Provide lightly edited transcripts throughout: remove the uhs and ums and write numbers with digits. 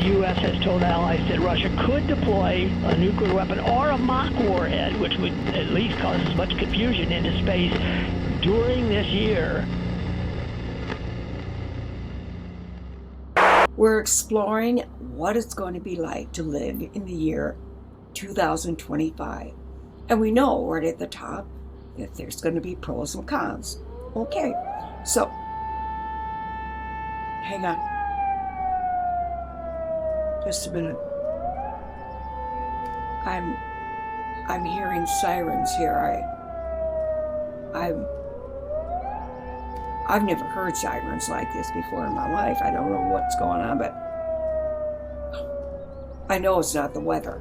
U.S. has told allies that Russia could deploy a nuclear weapon or a mock warhead, which would at least cause as much confusion into space during this year. We're exploring what it's going to be like to live in the year 2025. And we know right at the top that there's going to be pros and cons. Okay, so hang on. Just a minute. I'm hearing sirens here. I've never heard sirens like this before in my life. I don't know what's going on, but I know it's not the weather.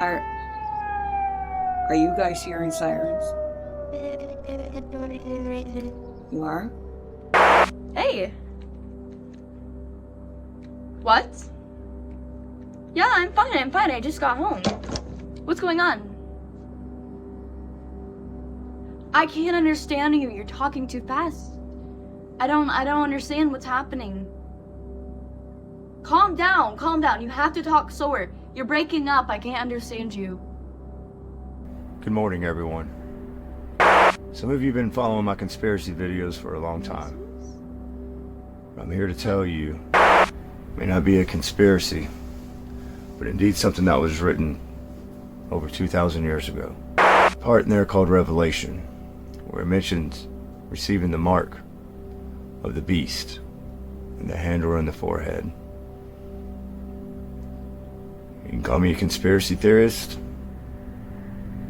Are you guys hearing sirens? You are? Hey! What? Yeah, I'm fine, I just got home. What's going on? I can't understand you, you're talking too fast. I don't understand what's happening. Calm down, you have to talk slower. You're breaking up, I can't understand you. Good morning, everyone. Some of you have been following my conspiracy videos for a long time. I'm here to tell you, it may not be a conspiracy, but indeed something that was written over 2,000 years ago. A part in there called Revelation, where it mentions receiving the mark of the beast in the hand or in the forehead. You can call me a conspiracy theorist,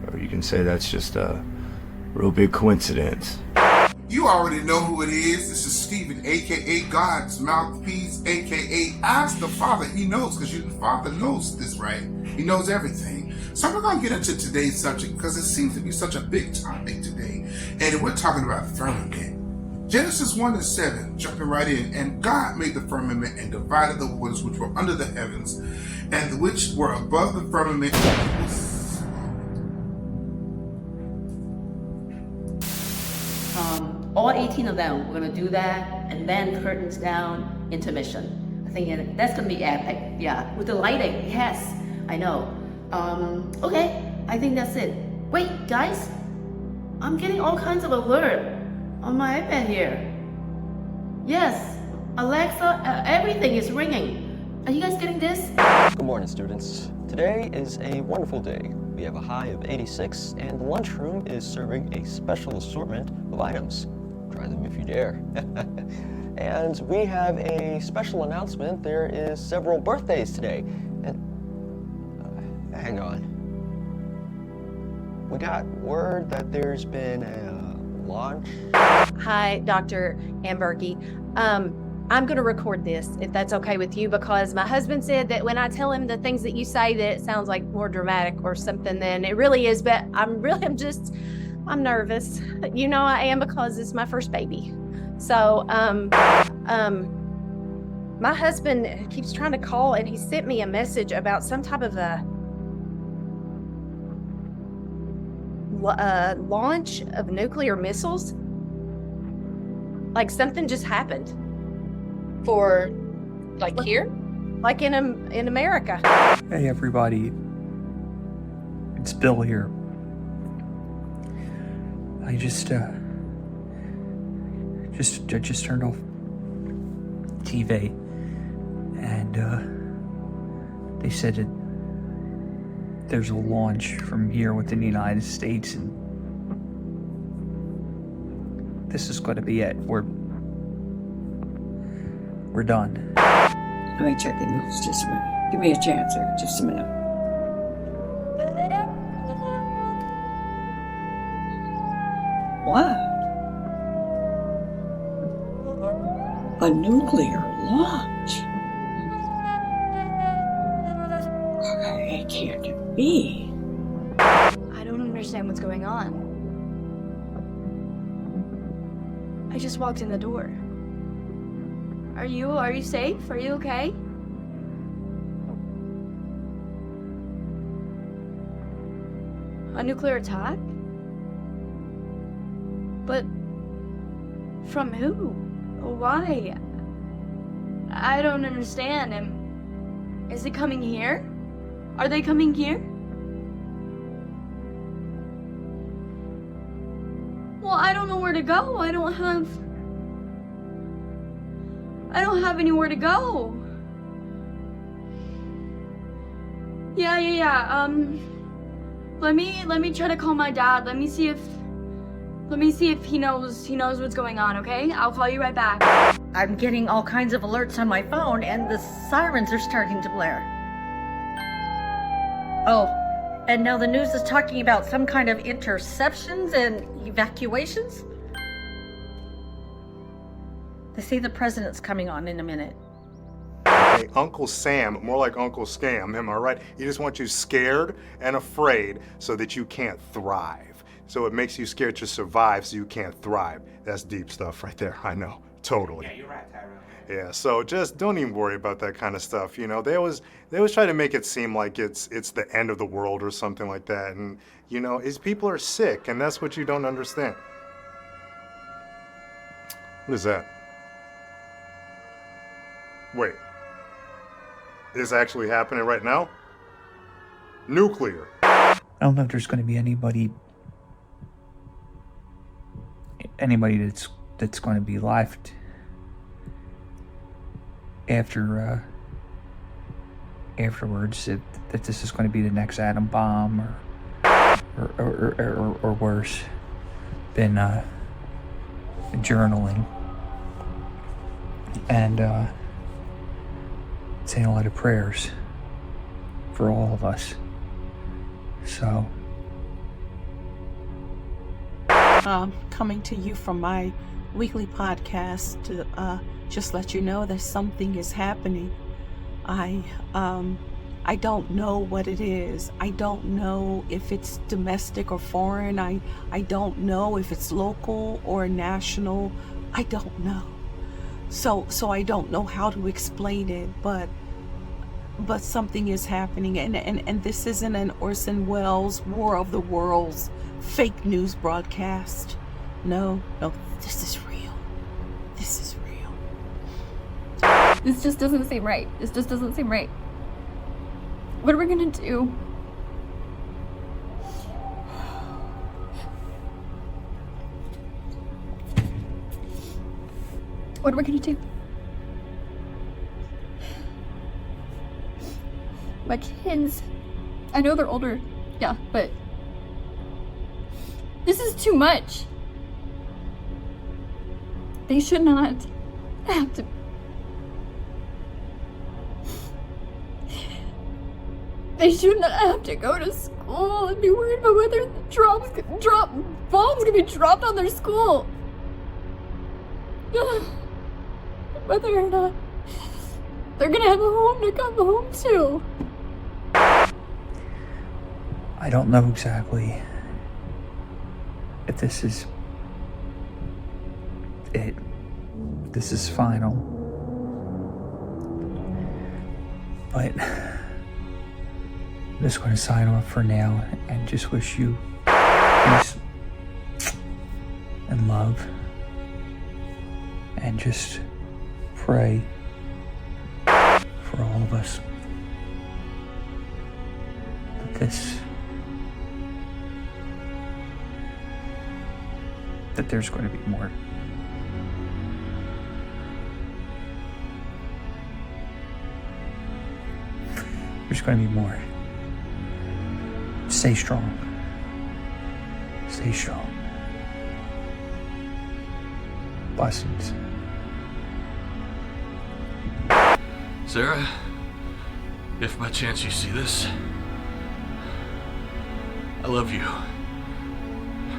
or you can say that's just a real big coincidence. You already know who it is. This is Stephen, aka God's mouthpiece, aka Ask the Father. He knows, because the Father knows this, right? He knows everything. So we're going to get into today's subject because it seems to be such a big topic today. And we're talking about firmament. Genesis 1:7, jumping right in. And God made the firmament and divided the waters which were under the heavens and which were above the firmament. All 18 of them, we're going to do that, and then curtains down, intermission. I think that's going to be epic. Yeah, with the lighting, yes, I know. Okay, I think that's it. Wait, guys, I'm getting all kinds of alert on my iPad here. Yes, Alexa, everything is ringing. Are you guys getting this? Good morning, students. Today is a wonderful day. We have a high of 86, and the lunchroom is serving a special assortment of items. Try them if you dare. And we have a special announcement. There is several birthdays today. And hang on. We got word that there's been a launch. Hi, Dr. Ambergy. I'm going to record this, if that's okay with you, because my husband said that when I tell him the things that you say, that it sounds like more dramatic or something than it really is. But I'm nervous. You know I am, because it's my first baby. So, my husband keeps trying to call, and he sent me a message about some type of a launch of nuclear missiles. Like something just happened. For, like, here? Like in America. Hey everybody, it's Bill here. I just turned off TV, and they said that there's a launch from here within the United States, and this is going to be it. We're done. Let me check the news just a minute. Give me a chance here, just a minute. What? A nuclear launch? It can't be. I don't understand what's going on. I just walked in the door. Are you safe? Are you okay? A nuclear attack? But from who? Why? I don't understand. Is it coming here? Are they coming here? Well, I don't know where to go. I don't have anywhere to go. Yeah. Let me try to call my dad. Let me see if he knows what's going on, okay? I'll call you right back. I'm getting all kinds of alerts on my phone, and the sirens are starting to blare. Oh, and now the news is talking about some kind of interceptions and evacuations? They say the president's coming on in a minute. Hey, Uncle Sam, more like Uncle Scam, am I right? He just wants you scared and afraid so that you can't thrive. So it makes you scared to survive so you can't thrive. That's deep stuff right there, I know, totally. Yeah, you're right, Tyrone. Yeah, so just don't even worry about that kind of stuff. You know, they always try to make it seem like it's the end of the world or something like that. And, you know, people are sick, and that's what you don't understand. What is that? Wait. Is actually happening right now? Nuclear. I don't know if there's going to be anybody that's going to be left afterwards. That this is going to be the next atom bomb or worse. Been journaling and saying a lot of prayers for all of us. So coming to you from my weekly podcast to just let you know that something is happening. I don't know what it is. I don't know if it's domestic or foreign. I don't know if it's local or national. I don't know. So I don't know how to explain it, but something is happening, and this isn't an Orson Welles War of the Worlds fake news broadcast. No, this is real. This is real. This just doesn't seem right. What are we gonna do? What are we gonna do? My kids, I know they're older, yeah, but this is too much. They should not have to. They should not have to go to school and be worried about whether bombs gonna be dropped on their school. Whether or not they're gonna have a home to come home to. I don't know exactly if this is it. This is final. But I'm just going to sign off for now and just wish you peace and love, and just pray for all of us that there's going to be more. There's going to be more. Stay strong. Stay strong. Blessings. Sarah, if by chance you see this, I love you.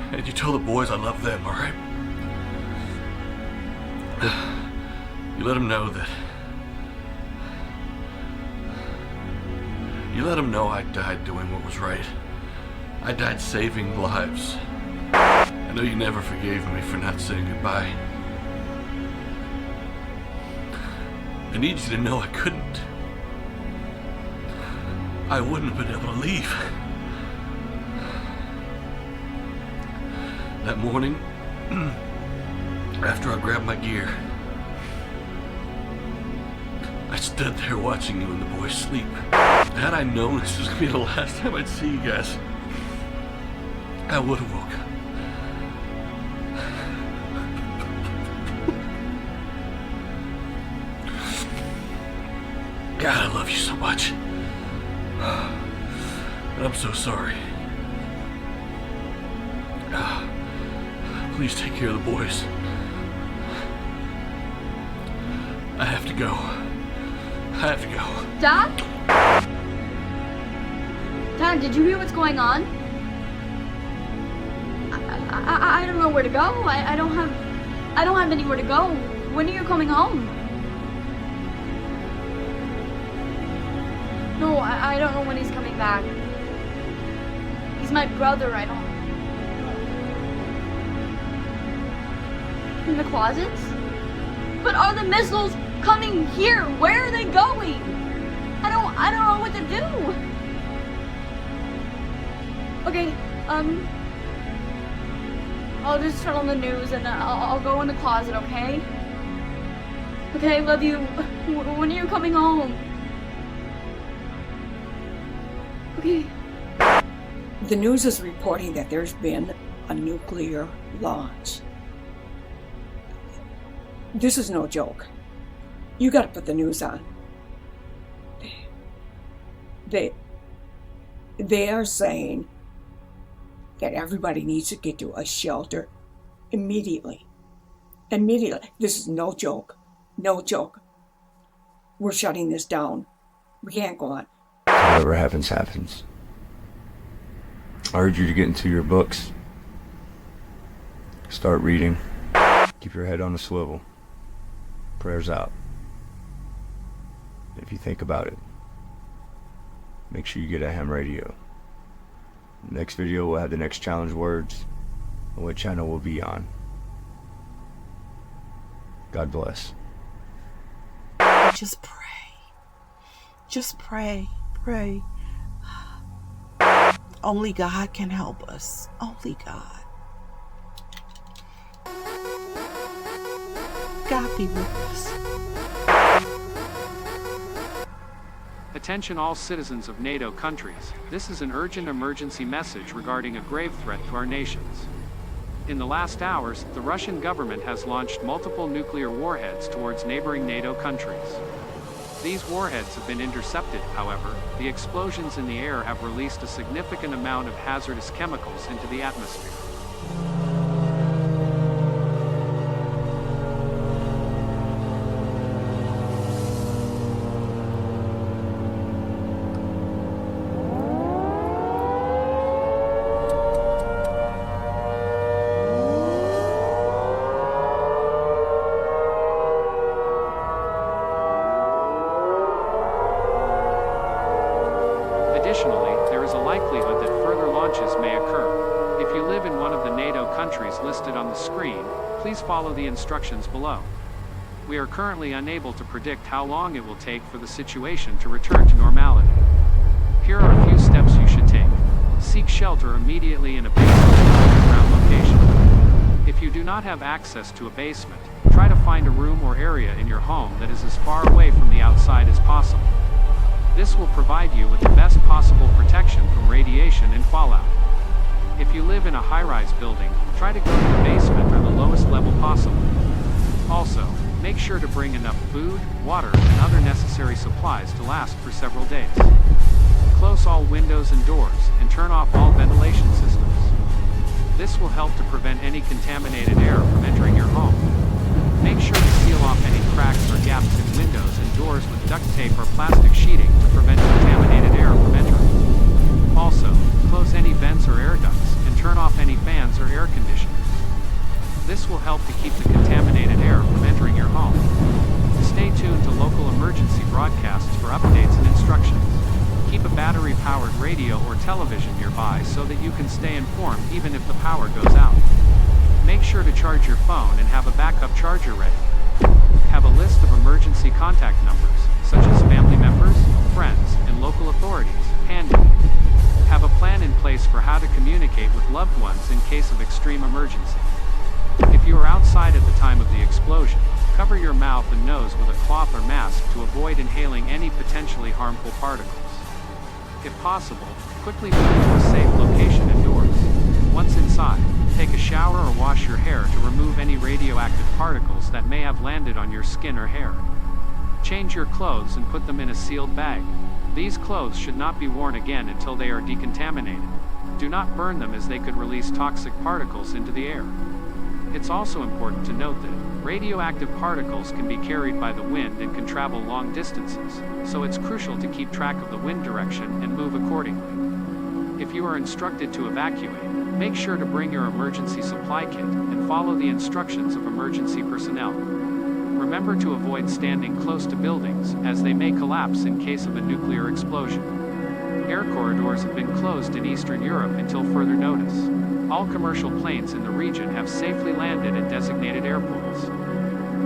And you tell the boys I love them, alright? You let them know that... You let them know I died doing what was right. I died saving lives. I know you never forgave me for not saying goodbye. I need you to know I couldn't. I wouldn't have been able to leave. That morning, after I grabbed my gear, I stood there watching you and the boys sleep. Had I known this was gonna be the last time I'd see you guys, I would have woke up. God, I love you so much. And I'm so sorry. Please take care of the boys. I have to go. I have to go. Dad? Dad, did you hear what's going on? I don't know where to go. I don't have anywhere to go. When are you coming home? No, I don't know when he's coming back. He's my brother, I don't... In the closets? But are the missiles coming here? Where are they going? I don't know what to do. Okay, I'll just turn on the news and I'll go in the closet, okay? Okay, love you. When are you coming home? Okay. The news is reporting that there's been a nuclear launch. This is no joke. You gotta put the news on. They are saying that everybody needs to get to a shelter immediately. Immediately. This is no joke. No joke. We're shutting this down. We can't go on. Whatever happens, happens. I urge you to get into your books. Start reading. Keep your head on a swivel. Prayers out. If you think about it, make sure you get a ham radio. Next video will have the next challenge words and what channel we'll be on. God bless. Just pray. Just pray. Pray. Only God can help us. Only God. God be with us. Attention all citizens of NATO countries, this is an urgent emergency message regarding a grave threat to our nations. In the last hours, the Russian government has launched multiple nuclear warheads towards neighboring NATO countries. These warheads have been intercepted, however. The explosions in the air have released a significant amount of hazardous chemicals into the atmosphere. Additionally, there is a likelihood that further launches may occur. If you live in one of the NATO countries listed on the screen, please follow the instructions below. We are currently unable to predict how long it will take for the situation to return to normality. Here are a few steps you should take. Seek shelter immediately in a basement or underground location. If you do not have access to a basement, try to find a room or area in your home that is as far away from the outside as possible. This will provide you with the best possible protection from radiation and fallout. If you live in a high-rise building, try to go to the basement or the lowest level possible. Also, make sure to bring enough food, water, and other necessary supplies to last for several days. Close all windows and doors, and turn off all ventilation systems. This will help to prevent any contaminated air from entering your home. Make sure to seal off any cracks or gaps in windows and doors with duct tape or plastic sheeting to prevent contaminated air from entering. Also, close any vents or air ducts, and turn off any fans or air conditioners. This will help to keep the contaminated air from entering your home. Stay tuned to local emergency broadcasts for updates and instructions. Keep a battery-powered radio or television nearby so that you can stay informed even if the power goes out. Make sure to charge your phone and have a backup charger ready. Have a list of emergency contact numbers, such as family members, friends, and local authorities, handy. Have a plan in place for how to communicate with loved ones in case of extreme emergency. If you are outside at the time of the explosion, Cover your mouth and nose with a cloth or mask to avoid inhaling any potentially harmful particles. If possible, quickly move to a safe location indoors. Once inside, take a shower or wash your hair to remove any radioactive particles that may have landed on your skin or hair. Change your clothes and put them in a sealed bag. These clothes should not be worn again until they are decontaminated. Do not burn them as they could release toxic particles into the air. It's also important to note that radioactive particles can be carried by the wind and can travel long distances, so it's crucial to keep track of the wind direction and move accordingly. If you are instructed to evacuate, make sure to bring your emergency supply kit and follow the instructions of emergency personnel. Remember to avoid standing close to buildings, as they may collapse in case of a nuclear explosion. Air corridors have been closed in Eastern Europe until further notice. All commercial planes in the region have safely landed at designated airports.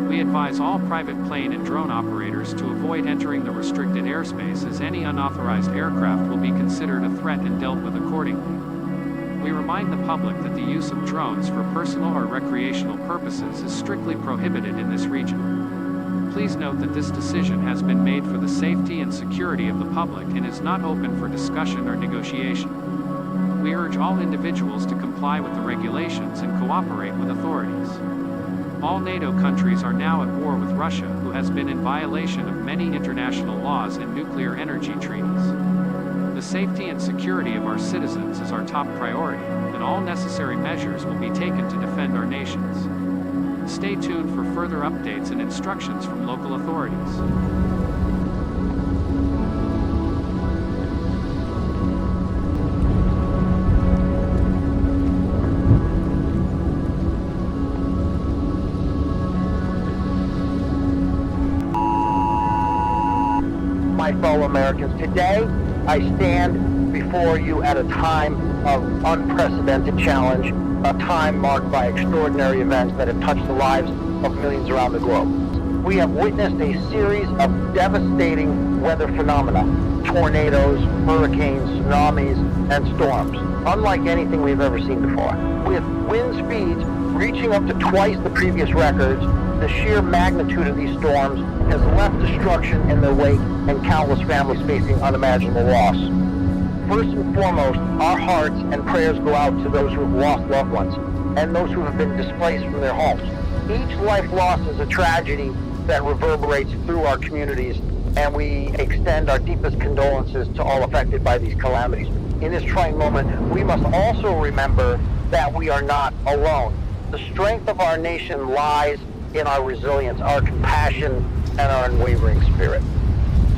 We advise all private plane and drone operators to avoid entering the restricted airspace, as any unauthorized aircraft will be considered a threat and dealt with accordingly. We remind the public that the use of drones for personal or recreational purposes is strictly prohibited in this region. Please note that this decision has been made for the safety and security of the public and is not open for discussion or negotiation. We urge all individuals to comply with the regulations and cooperate with authorities. All NATO countries are now at war with Russia, who has been in violation of many international laws and nuclear energy treaties. The safety and security of our citizens is our top priority, and all necessary measures will be taken to defend our nations. Stay tuned for further updates and instructions from local authorities. My fellow Americans, today I stand before you at a time of unprecedented challenge, a time marked by extraordinary events that have touched the lives of millions around the globe. We have witnessed a series of devastating weather phenomena, tornadoes, hurricanes, tsunamis, and storms, unlike anything we've ever seen before. With wind speeds reaching up to twice the previous records, the sheer magnitude of these storms has left destruction in their wake and countless families facing unimaginable loss. First and foremost, our hearts and prayers go out to those who have lost loved ones and those who have been displaced from their homes. Each life lost is a tragedy that reverberates through our communities, and we extend our deepest condolences to all affected by these calamities. In this trying moment, we must also remember that we are not alone. The strength of our nation lies in our resilience, our compassion, and our unwavering spirit.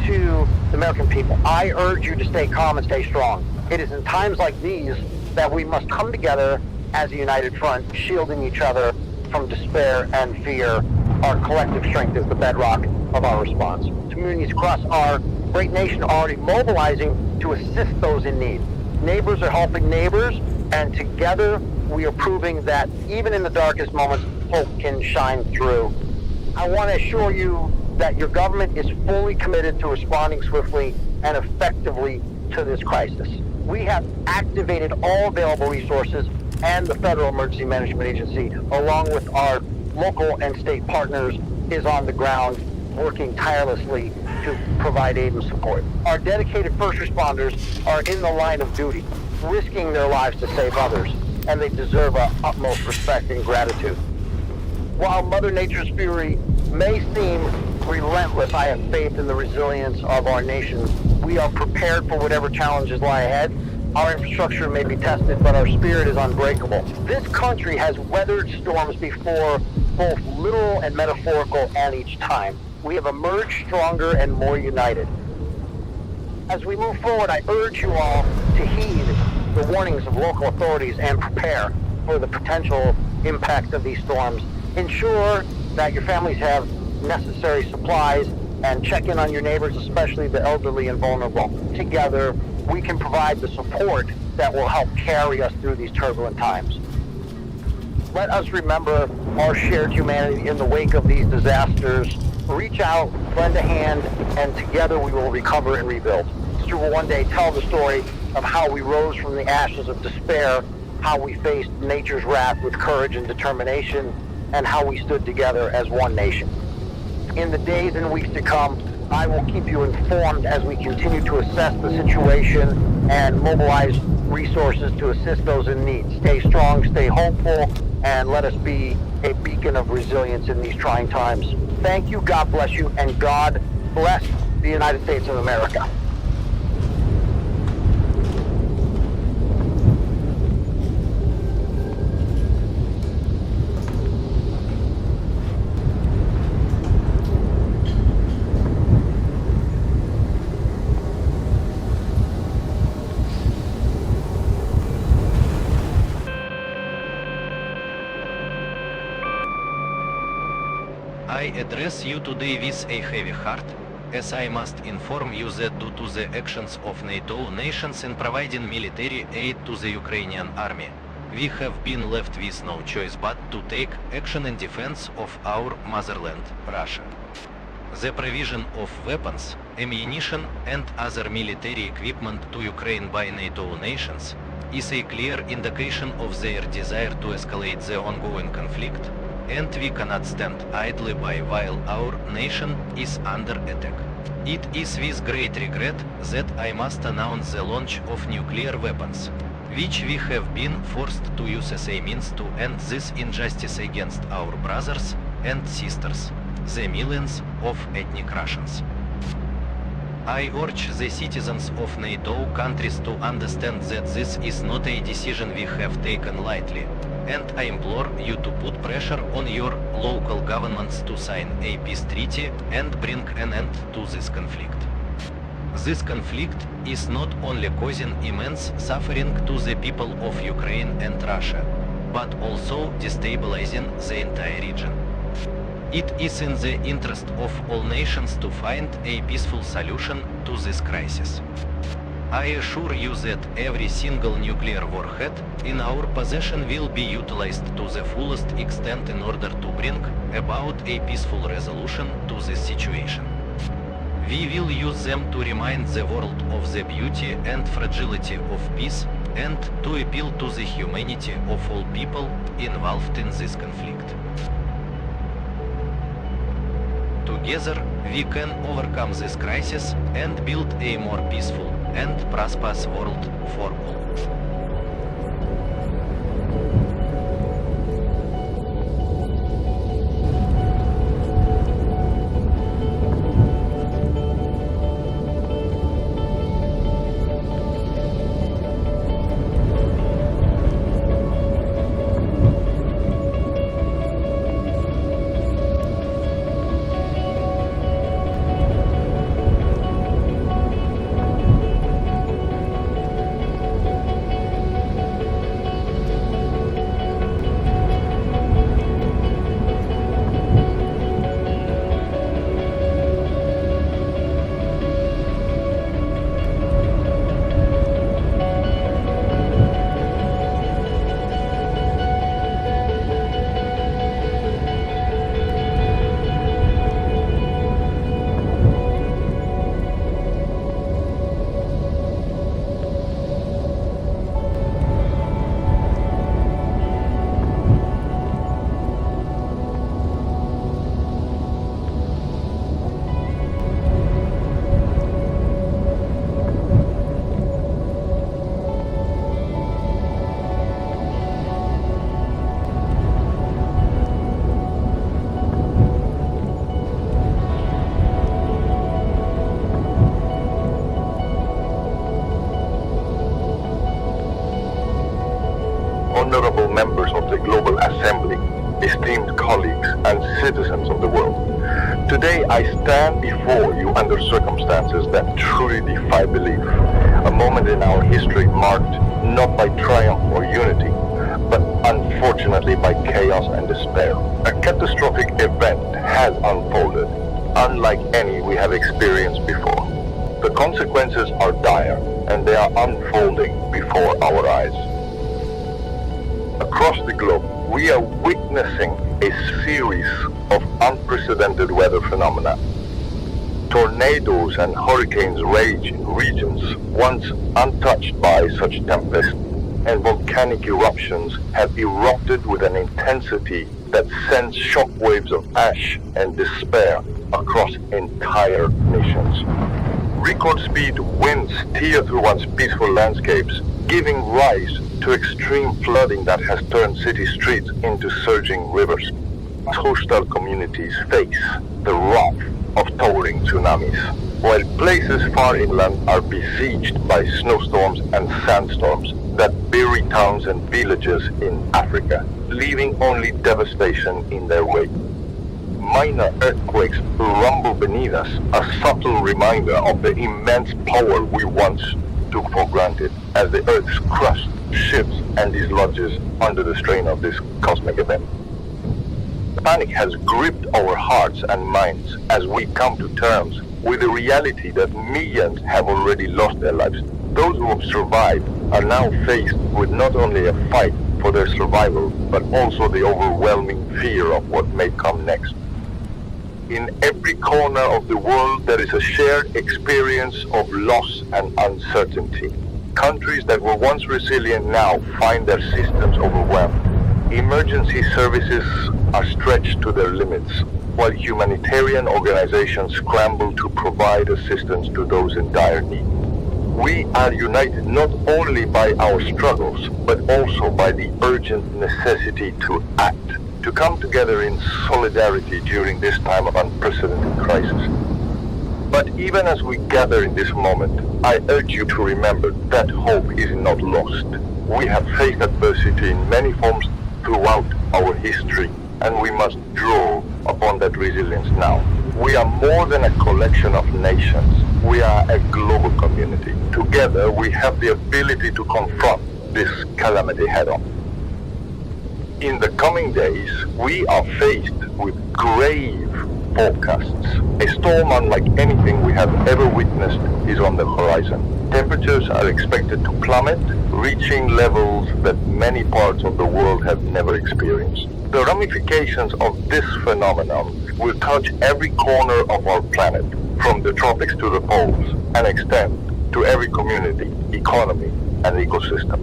To the American people, I urge you to stay calm and stay strong. It is in times like these that we must come together as a united front, shielding each other from despair and fear. Our collective strength is the bedrock of our response. Communities across our great nation are already mobilizing to assist those in need. Neighbors are helping neighbors, and together we are proving that even in the darkest moments, hope can shine through. I want to assure you that your government is fully committed to responding swiftly and effectively to this crisis. We have activated all available resources, and the Federal Emergency Management Agency, along with our local and state partners, is on the ground working tirelessly to provide aid and support. Our dedicated first responders are in the line of duty, risking their lives to save others, and they deserve our utmost respect and gratitude. While Mother Nature's fury may seem relentless, I have faith in the resilience of our nation. We are prepared for whatever challenges lie ahead. Our infrastructure may be tested, but our spirit is unbreakable. This country has weathered storms before, both literal and metaphorical, and each time we have emerged stronger and more united. As we move forward, I urge you all to heed the warnings of local authorities and prepare for the potential impacts of these storms. Ensure that your families have necessary supplies and check in on your neighbors, especially the elderly and vulnerable. Together, we can provide the support that will help carry us through these turbulent times. Let us remember our shared humanity in the wake of these disasters. Reach out, lend a hand, and together we will recover and rebuild. History will one day tell the story of how we rose from the ashes of despair, how we faced nature's wrath with courage and determination, and how we stood together as one nation. In the days and weeks to come, I will keep you informed as we continue to assess the situation and mobilize resources to assist those in need. Stay strong, stay hopeful, and let us be a beacon of resilience in these trying times. Thank you, God bless you, and God bless the United States of America. I address you today with a heavy heart, as I must inform you that due to the actions of NATO nations in providing military aid to the Ukrainian army, we have been left with no choice but to take action in defense of our motherland, Russia. The provision of weapons, ammunition and other military equipment to Ukraine by NATO nations is a clear indication of their desire to escalate the ongoing conflict, and we cannot stand idly by while our nation is under attack. It is with great regret that I must announce the launch of nuclear weapons, which we have been forced to use as a means to end this injustice against our brothers and sisters, the millions of ethnic Russians. I urge the citizens of NATO countries to understand that this is not a decision we have taken lightly, and I implore you to put pressure on your local governments to sign a peace treaty and bring an end to this conflict. This conflict is not only causing immense suffering to the people of Ukraine and Russia, but also destabilizing the entire region. It is in the interest of all nations to find a peaceful solution to this crisis. I assure you that every single nuclear warhead in our possession will be utilized to the fullest extent in order to bring about a peaceful resolution to this situation. We will use them to remind the world of the beauty and fragility of peace and to appeal to the humanity of all people involved in this conflict. Together, we can overcome this crisis and build a more peaceful and prosperous world for all. Honorable members of the Global Assembly, esteemed colleagues and citizens of the world. Today I stand before you under circumstances that truly defy belief. A moment in our history marked not by triumph or unity, but unfortunately by chaos and despair. A catastrophic event has unfolded, unlike any we have experienced before. The consequences are dire, and they are unfolding before our eyes. Across the globe, we are witnessing a series of unprecedented weather phenomena. Tornadoes and hurricanes rage in regions once untouched by such tempests, and volcanic eruptions have erupted with an intensity that sends shockwaves of ash and despair across entire nations. Record speed winds tear through once peaceful landscapes, giving rise to extreme flooding that has turned city streets into surging rivers. Coastal communities face the wrath of towering tsunamis, while places far inland are besieged by snowstorms and sandstorms that bury towns and villages in Africa, leaving only devastation in their wake. Minor earthquakes rumble beneath us, a subtle reminder of the immense power we once took for granted as the Earth's crust shifts and dislodges under the strain of this cosmic event. Panic has gripped our hearts and minds as we come to terms with the reality that millions have already lost their lives. Those who have survived are now faced with not only a fight for their survival, but also the overwhelming fear of what may come next. In every corner of the world, there is a shared experience of loss and uncertainty. Countries that were once resilient now find their systems overwhelmed. Emergency services are stretched to their limits, while humanitarian organizations scramble to provide assistance to those in dire need. We are united not only by our struggles, but also by the urgent necessity to act, to come together in solidarity during this time of unprecedented crisis. But even as we gather in this moment, I urge you to remember that hope is not lost. We have faced adversity in many forms throughout our history, and we must draw upon that resilience now. We are more than a collection of nations. We are a global community. Together, we have the ability to confront this calamity head-on. In the coming days, we are faced with grave forecasts. A storm unlike anything we have ever witnessed is on the horizon. Temperatures are expected to plummet, reaching levels that many parts of the world have never experienced. The ramifications of this phenomenon will touch every corner of our planet, from the tropics to the poles, and extend to every community, economy, and ecosystem.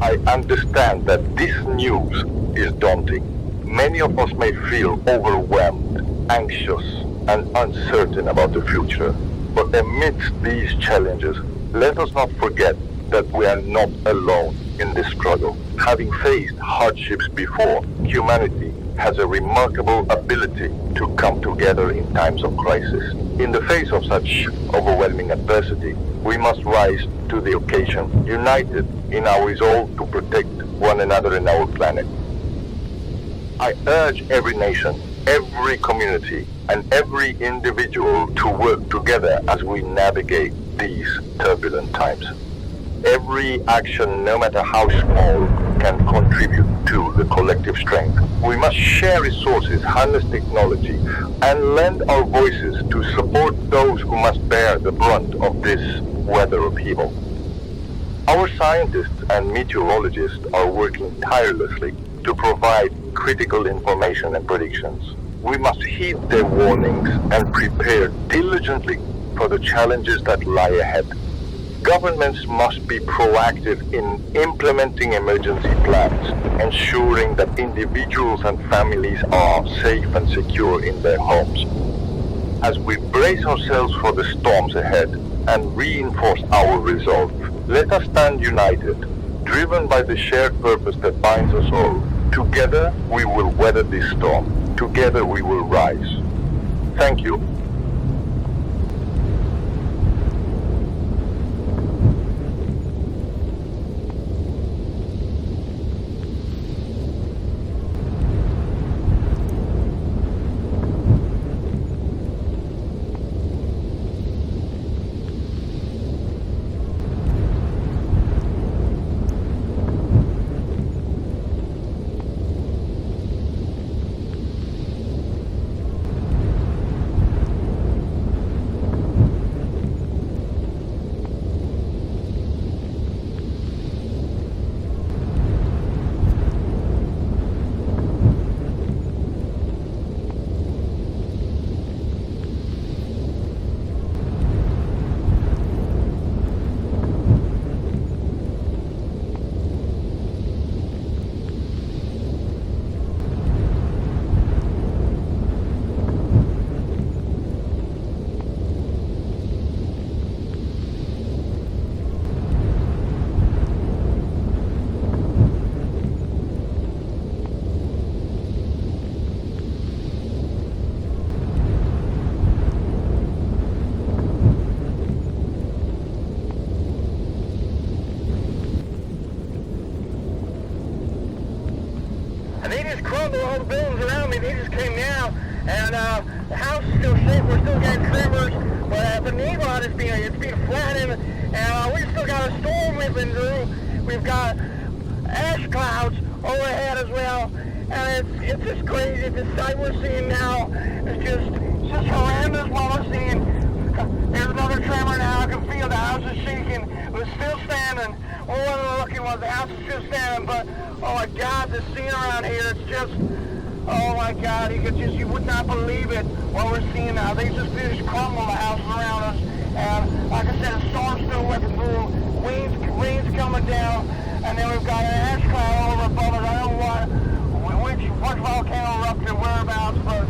I understand that this news is daunting. Many of us may feel overwhelmed, anxious, and uncertain about the future. But amidst these challenges, let us not forget that we are not alone in this struggle. Having faced hardships before, humanity has a remarkable ability to come together in times of crisis. In the face of such overwhelming adversity, we must rise to the occasion, united in our resolve to protect one another and our planet. I urge every nation, every community, and every individual to work together as we navigate these turbulent times. Every action, no matter how small, can contribute to the collective strength. We must share resources, harness technology, and lend our voices to support those who must bear the brunt of this weather upheaval. Our scientists and meteorologists are working tirelessly to provide critical information and predictions. We must heed their warnings and prepare diligently for the challenges that lie ahead. Governments must be proactive in implementing emergency plans, ensuring that individuals and families are safe and secure in their homes. As we brace ourselves for the storms ahead and reinforce our resolve, let us stand united, driven by the shared purpose that binds us all. Together we will weather this storm. Together we will rise. Thank you. came down, and the house is still shaking. We're still getting tremors, but the neighborhood is being flattened, and we still got a storm whipping through. We've got ash clouds overhead as well, and it's just crazy. The sight we're seeing now is just horrendous. What we're seeing. There's another tremor now. I can feel the house is shaking. We're still standing. We wasn't looking while the house is still standing, but oh my God, the scene around here, it's just, oh my God, you would not believe it, what we're seeing now. They just finished crumble the house around us, and like I said, the storm's still whipping through, rain's coming down, and then we've got an ash cloud over above us. I don't know what volcano erupted whereabouts, but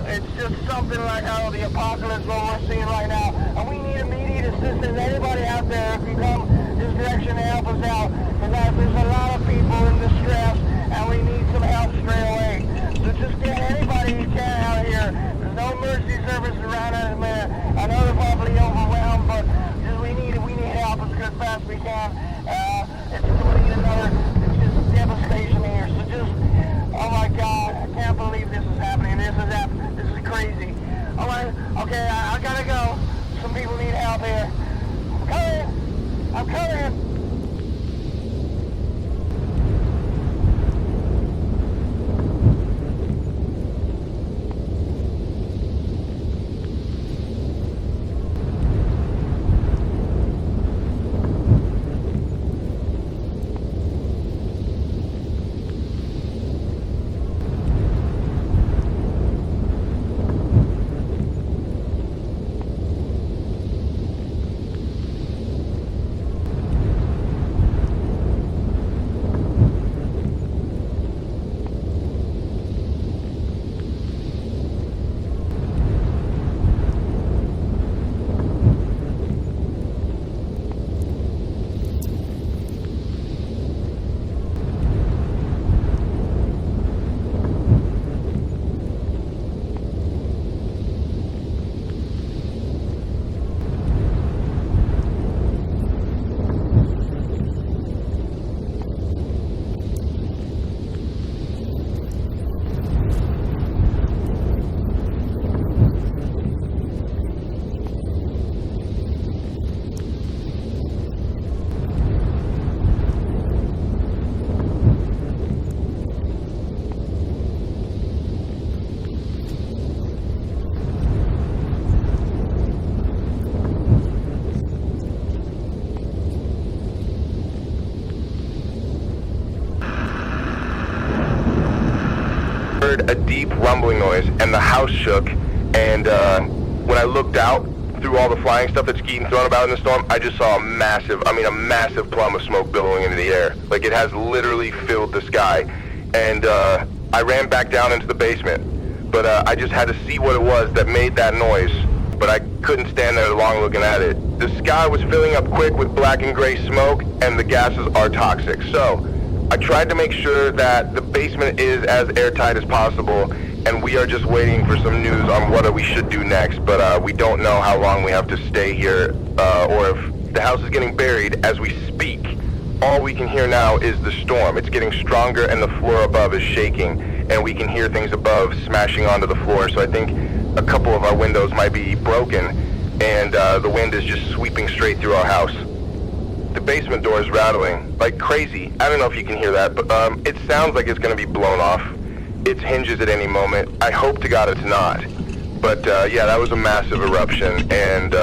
it's just something like out of the apocalypse what we're seeing right now, and we need immediate assistance. Anybody out there can come this direction to help us out, because there's a lot of people in distress, and we need some help straight away. So just get anybody you can out of here. There's no emergency service around us, man. I know they're probably overwhelmed, but just we need help as fast as we can. It's just devastation here. So just, oh my God, I can't believe this is happening. This is crazy. All right, okay, I gotta go. Some people need help here. I'm coming. A deep rumbling noise, and the house shook, and when I looked out through all the flying stuff that's getting thrown about in the storm, I just saw a massive plum of smoke billowing into the air. Like, it has literally filled the sky, and I ran back down into the basement, but I just had to see what it was that made that noise, but I couldn't stand there long looking at it. The sky was filling up quick with black and gray smoke, and the gases are toxic, so I tried to make sure that the basement is as airtight as possible, and we are just waiting for some news on what we should do next, but we don't know how long we have to stay here, or if the house is getting buried as we speak. All we can hear now is the storm. It's getting stronger, and the floor above is shaking, and we can hear things above smashing onto the floor, so I think a couple of our windows might be broken, and the wind is just sweeping straight through our house. The basement door is rattling like crazy. I don't know if you can hear that, but it sounds like it's going to be blown off. It hinges at any moment. I hope to God it's not. But yeah, that was a massive eruption, and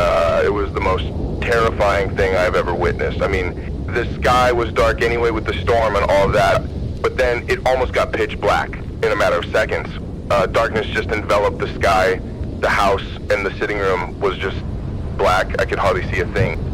it was the most terrifying thing I've ever witnessed. I mean, the sky was dark anyway with the storm and all of that, but then it almost got pitch black in a matter of seconds. Darkness just enveloped the sky. The house and the sitting room was just black. I could hardly see a thing.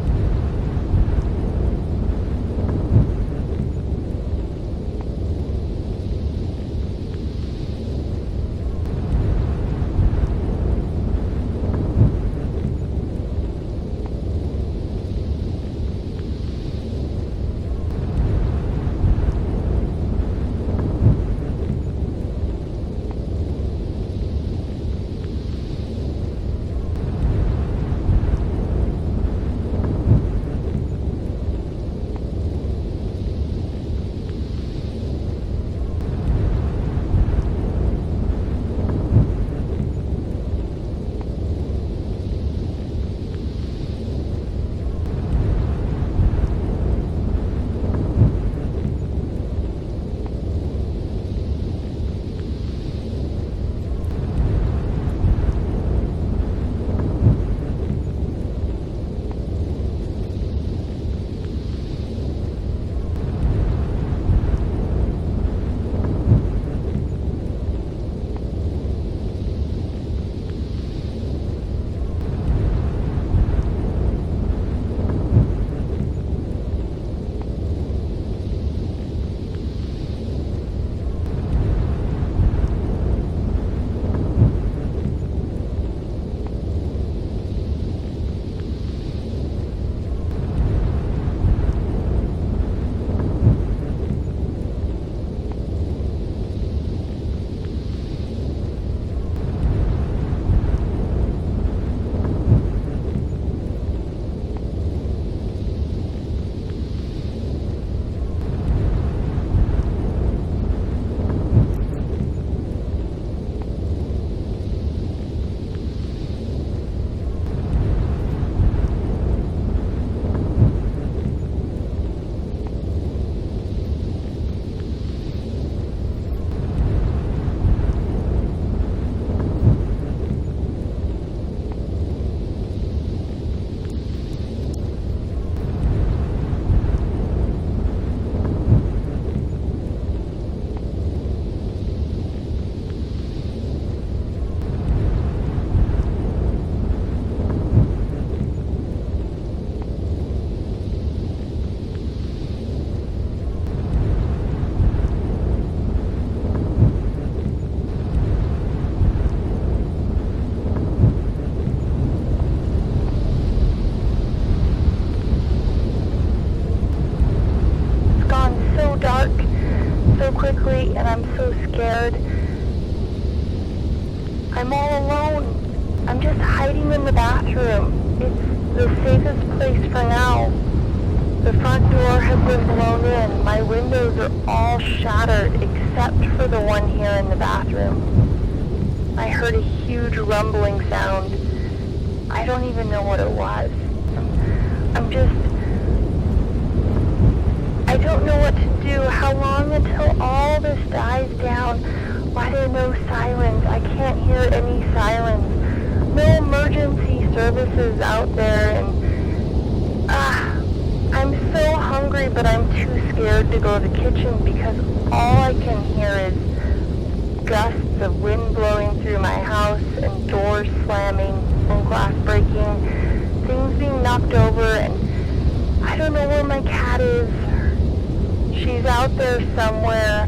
just hiding in the bathroom. It's the safest place for now. The front door has been blown in. My windows are all shattered except for the one here in the bathroom. I heard a huge rumbling sound. I don't even know what it was. I don't know what to do. How long until all this dies down? Why there no sirens? I can't hear any sirens. No emergency services out there, and I'm so hungry, but I'm too scared to go to the kitchen because all I can hear is gusts of wind blowing through my house and doors slamming and glass breaking, things being knocked over, and I don't know where my cat is. She's out there somewhere.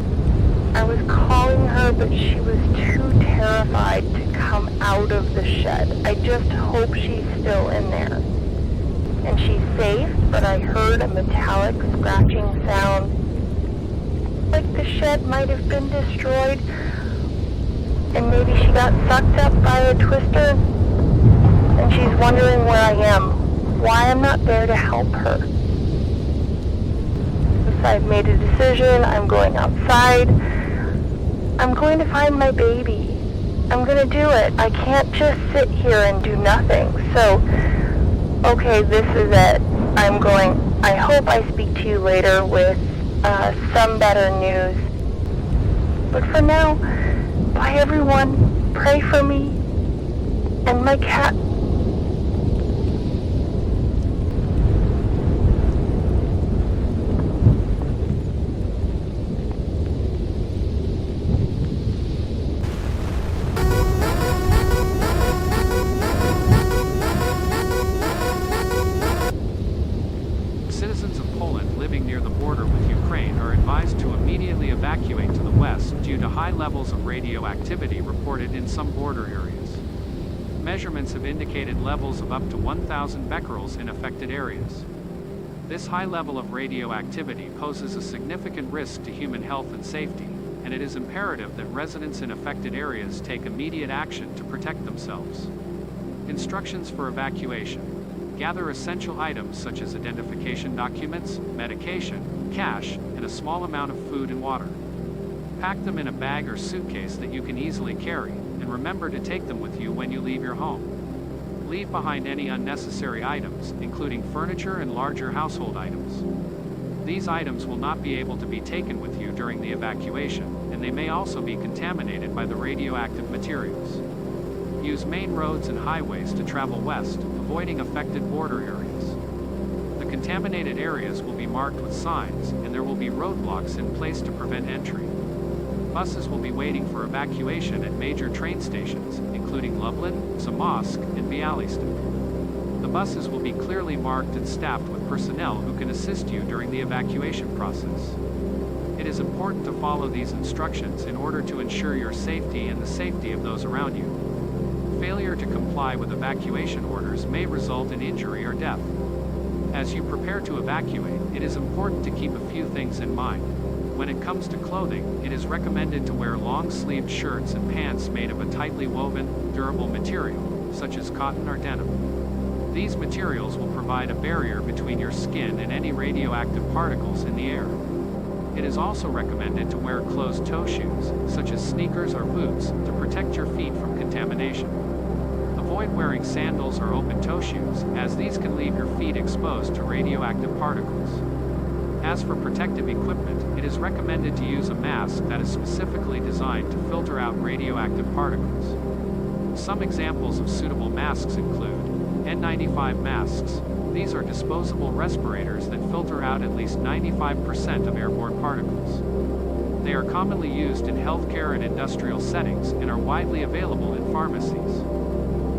I was calling her, but she was too terrified to come out of the shed. I just hope she's still in there. And she's safe, but I heard a metallic scratching sound. Like the shed might have been destroyed, and maybe she got sucked up by a twister, and she's wondering where I am, why I'm not there to help her. I've made a decision. I'm going outside. I'm going to find my baby. I'm going to do it. I can't just sit here and do nothing. So, okay, this is it. I'm going. I hope I speak to you later with some better news. But for now, bye everyone. Pray for me and my cat. Citizens of Poland living near the border with Ukraine are advised to immediately evacuate to the west due to high levels of radioactivity reported in some border areas. Measurements have indicated levels of up to 1,000 becquerels in affected areas. This high level of radioactivity poses a significant risk to human health and safety, and it is imperative that residents in affected areas take immediate action to protect themselves. Instructions for evacuation. Gather essential items such as identification documents, medication, cash, and a small amount of food and water. Pack them in a bag or suitcase that you can easily carry, and remember to take them with you when you leave your home. Leave behind any unnecessary items, including furniture and larger household items. These items will not be able to be taken with you during the evacuation, and they may also be contaminated by the radioactive materials. Use main roads and highways to travel west, avoiding affected border areas. The contaminated areas will be marked with signs, and there will be roadblocks in place to prevent entry. Buses will be waiting for evacuation at major train stations, including Lublin, Zamość, and Białystok. The buses will be clearly marked and staffed with personnel who can assist you during the evacuation process. It is important to follow these instructions in order to ensure your safety and the safety of those around you. Failure to comply with evacuation orders may result in injury or death. As you prepare to evacuate, it is important to keep a few things in mind. When it comes to clothing, it is recommended to wear long-sleeved shirts and pants made of a tightly woven, durable material, such as cotton or denim. These materials will provide a barrier between your skin and any radioactive particles in the air. It is also recommended to wear closed-toe shoes, such as sneakers or boots, to protect your feet from contamination. Avoid wearing sandals or open-toe shoes, as these can leave your feet exposed to radioactive particles. As for protective equipment, it is recommended to use a mask that is specifically designed to filter out radioactive particles. Some examples of suitable masks include N95 masks. These are disposable respirators that filter out at least 95% of airborne particles. They are commonly used in healthcare and industrial settings and are widely available in pharmacies.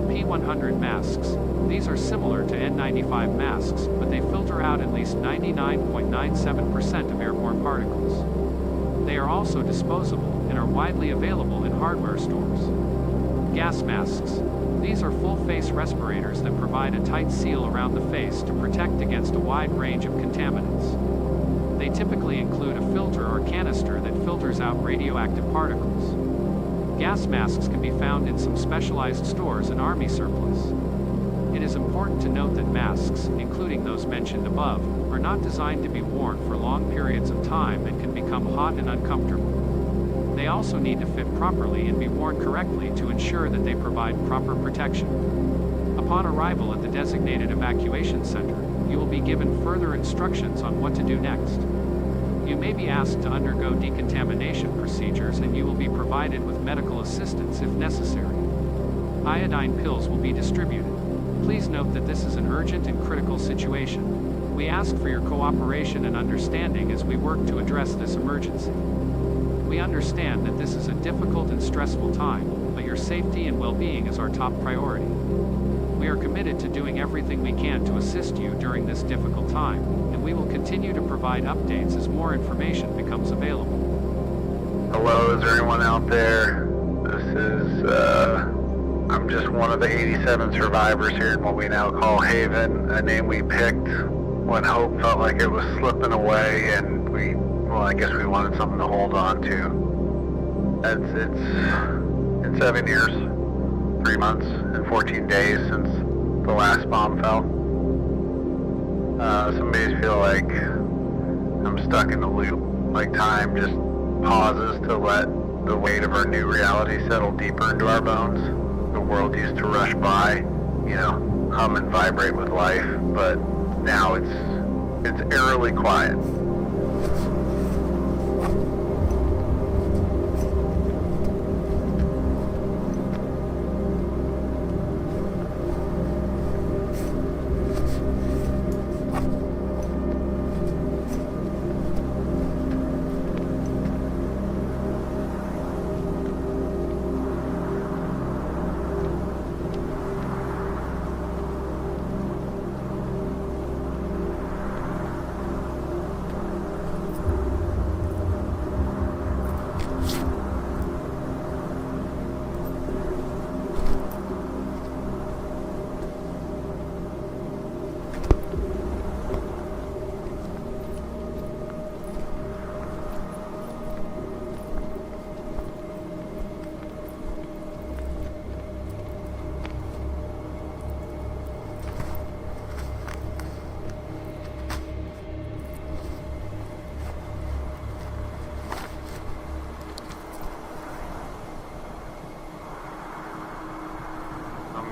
P100 masks. These are similar to N95 masks, but they filter out at least 99.97% of airborne particles. They are also disposable and are widely available in hardware stores. Gas masks. These are full-face respirators that provide a tight seal around the face to protect against a wide range of contaminants. They typically include a filter or canister that filters out radioactive particles. Gas masks can be found in some specialized stores and army surplus. It is important to note that masks, including those mentioned above, are not designed to be worn for long periods of time and can become hot and uncomfortable. They also need to fit properly and be worn correctly to ensure that they provide proper protection. Upon arrival at the designated evacuation center, you will be given further instructions on what to do next. You may be asked to undergo decontamination procedures and you will be provided with medical assistance if necessary. Iodine pills will be distributed. Please note that this is an urgent and critical situation. We ask for your cooperation and understanding as we work to address this emergency. We understand that this is a difficult and stressful time, but your safety and well-being is our top priority. We are committed to doing everything we can to assist you during this difficult time, and we will continue to provide updates as more information becomes available. Hello, is there anyone out there? I'm just one of the 87 survivors here in what we now call Haven, a name we picked when hope felt like it was slipping away and I guess we wanted something to hold on to. It's 7 years, 3 months, and 14 days since the last bomb fell. Some days feel like I'm stuck in a loop, like time just pauses to let the weight of our new reality settle deeper into our bones. The world used to rush by, hum and vibrate with life, but now it's eerily quiet.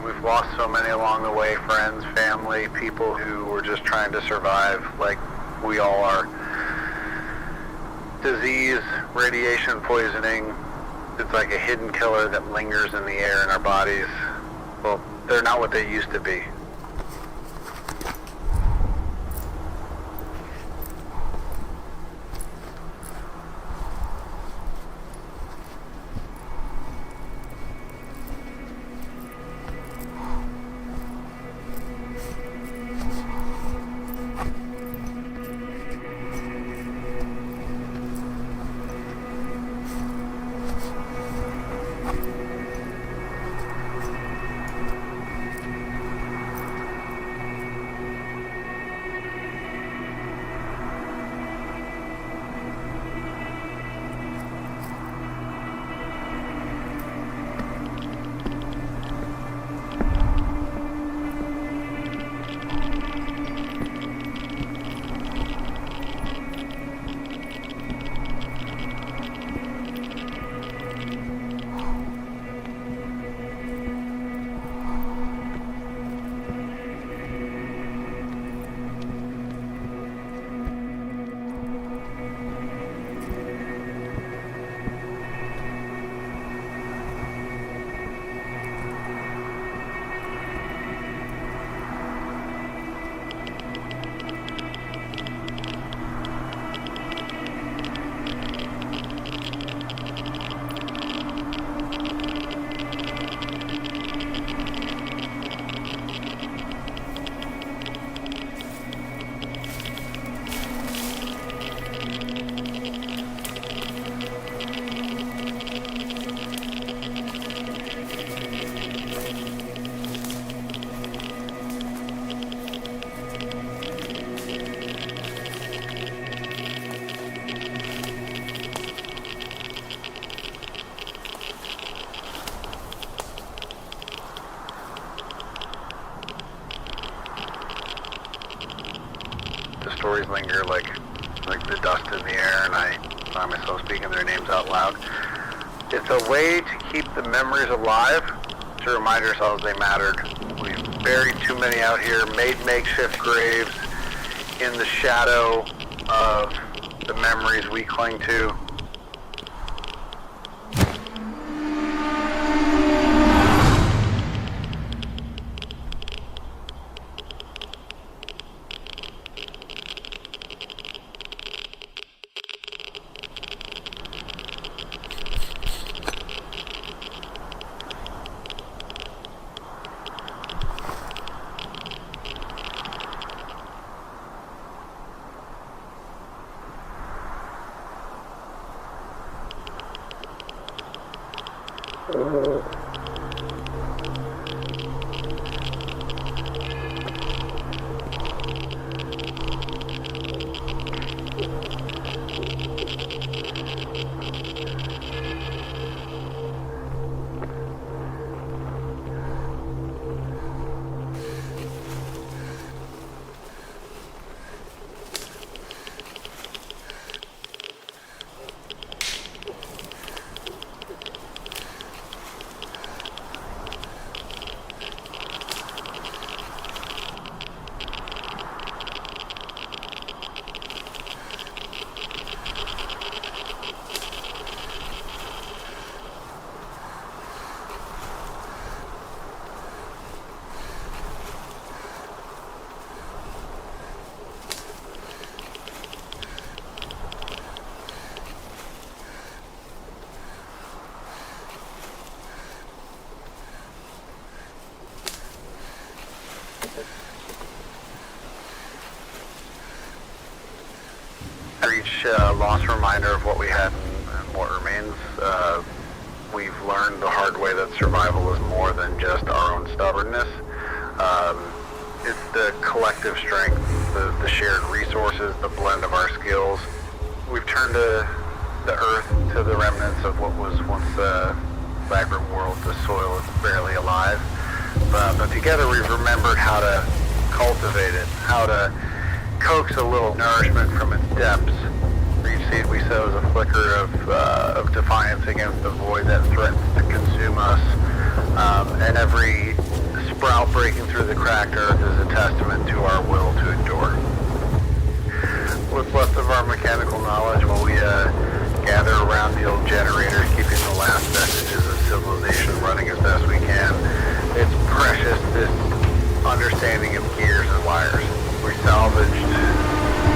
We've lost so many along the way, friends, family, people who were just trying to survive like we all are. Disease, radiation poisoning, it's like a hidden killer that lingers in the air in our bodies. Well, they're not what they used to be. stories linger like the dust in the air, and I find myself speaking their names out loud. It's a way to keep the memories alive, to remind ourselves they mattered. We've buried too many out here, made makeshift graves in the shadow of the memories we cling to. Each lost reminder of what we had and what remains, we've learned the hard way that survival is more than just our own stubbornness. It's the collective strength, the shared resources, the blend of our skills. We've turned to the earth, to the remnants of what was once a vibrant world. The soil is barely alive. But together we've remembered how to cultivate it, how to coax a little nourishment from its depths. For each seed we sow is a flicker of defiance against the void that threatens to consume us. And every sprout breaking through the cracked earth is a testament to our will to endure. What's left of our mechanical knowledge while we gather around the old generators, keeping the last vestiges of civilization running as best we can. It's precious, this understanding of gears and wires. We salvaged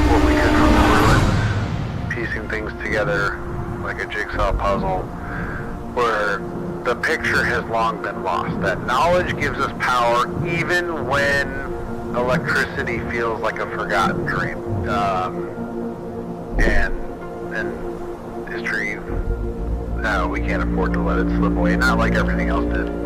what we could from the ruins, piecing things together like a jigsaw puzzle, where the picture has long been lost. That knowledge gives us power even when electricity feels like a forgotten dream. And history, we can't afford to let it slip away, not like everything else did.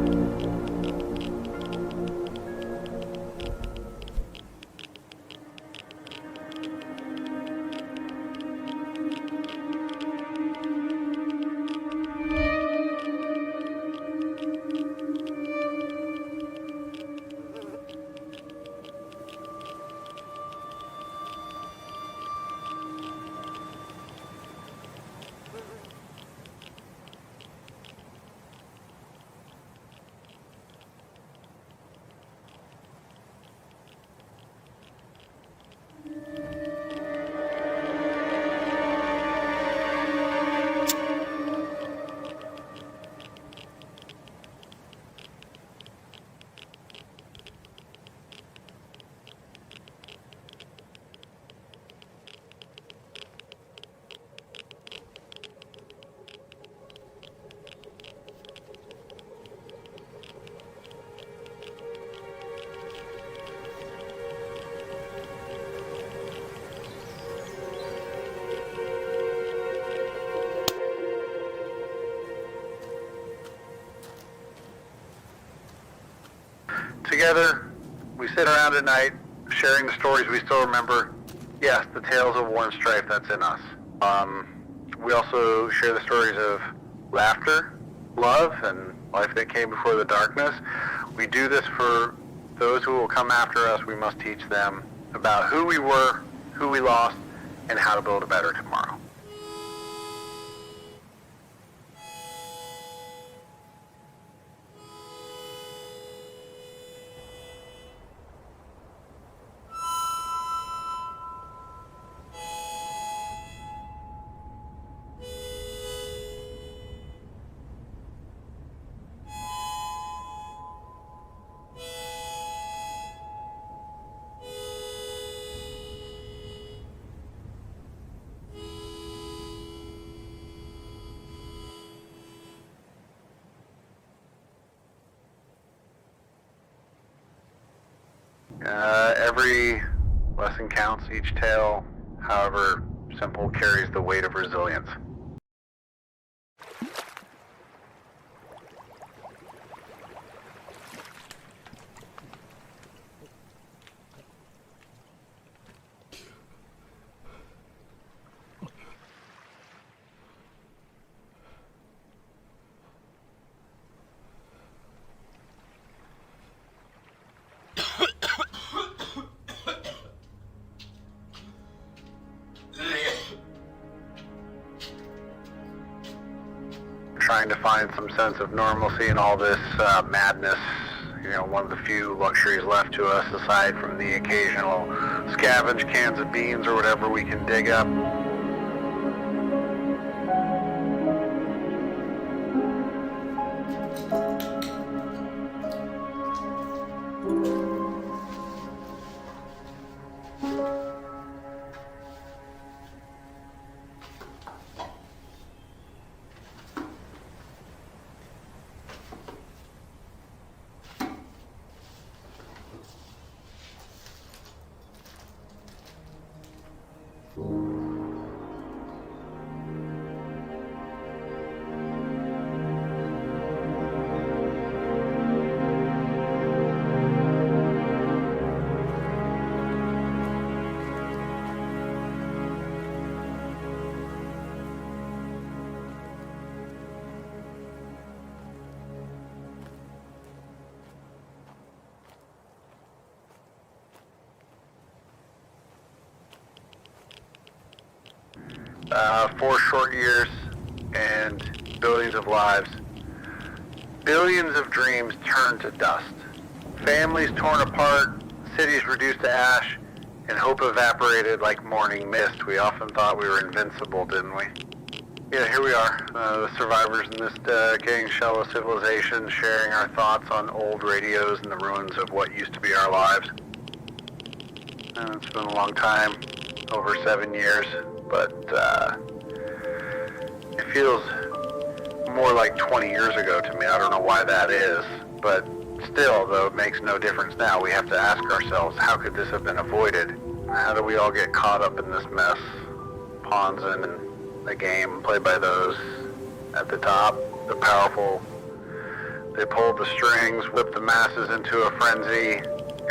Together, we sit around at night, sharing the stories we still remember. Yes, the tales of war and strife that's in us. We also share the stories of laughter, love, and life that came before the darkness. We do this for those who will come after us. We must teach them about who we were who we lost, and how to build a better tomorrow. Every lesson counts, each tale, however simple, carries the weight of resilience. Trying to find some sense of normalcy in all this madness. You know, one of the few luxuries left to us, aside from the occasional scavenge cans of beans or whatever we can dig up. Four short years and billions of lives. Billions of dreams turned to dust. Families torn apart, cities reduced to ash, and hope evaporated like morning mist. We often thought we were invincible, didn't we? Yeah, here we are, the survivors in this decaying shell of civilization, sharing our thoughts on old radios and the ruins of what used to be our lives. And it's been a long time, over 7 years, but it feels more like 20 years ago to me. I don't know why that is, but still, though it makes no difference now, we have to ask ourselves, how could this have been avoided? How do we all get caught up in this mess? Pawns in the game played by those at the top, the powerful. They pulled the strings, whipped the masses into a frenzy,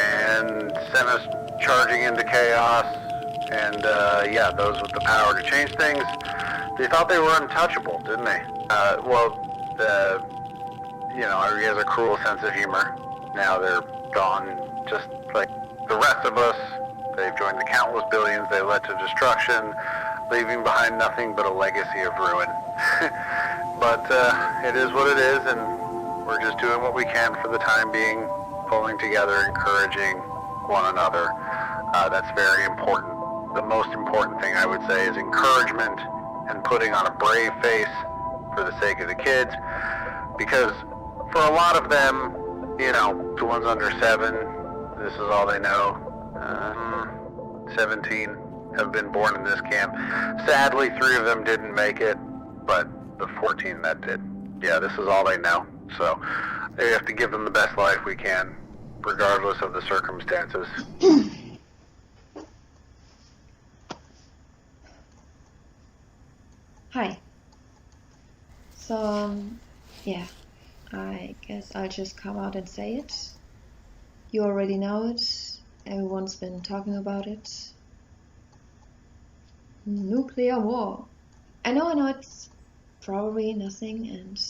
and sent us charging into chaos. And yeah, those with the power to change things, they thought they were untouchable, didn't they? You know, he has a cruel sense of humor. Now they're gone, just like the rest of us. They've joined the countless billions they led to destruction, leaving behind nothing but a legacy of ruin. But it is what it is, and we're just doing what we can for the time being, pulling together, encouraging one another. That's very important. The most important thing I would say is encouragement and putting on a brave face for the sake of the kids, because for a lot of them, you know, the ones under 7, this is all they know. 17 have been born in this camp. Sadly, 3 of them didn't make it, but the 14 that did. Yeah, this is all they know. So we have to give them the best life we can, regardless of the circumstances. Hi. So, yeah, I guess I'll just come out and say it. You already know it. Everyone's been talking about it. Nuclear war. I know it's probably nothing, and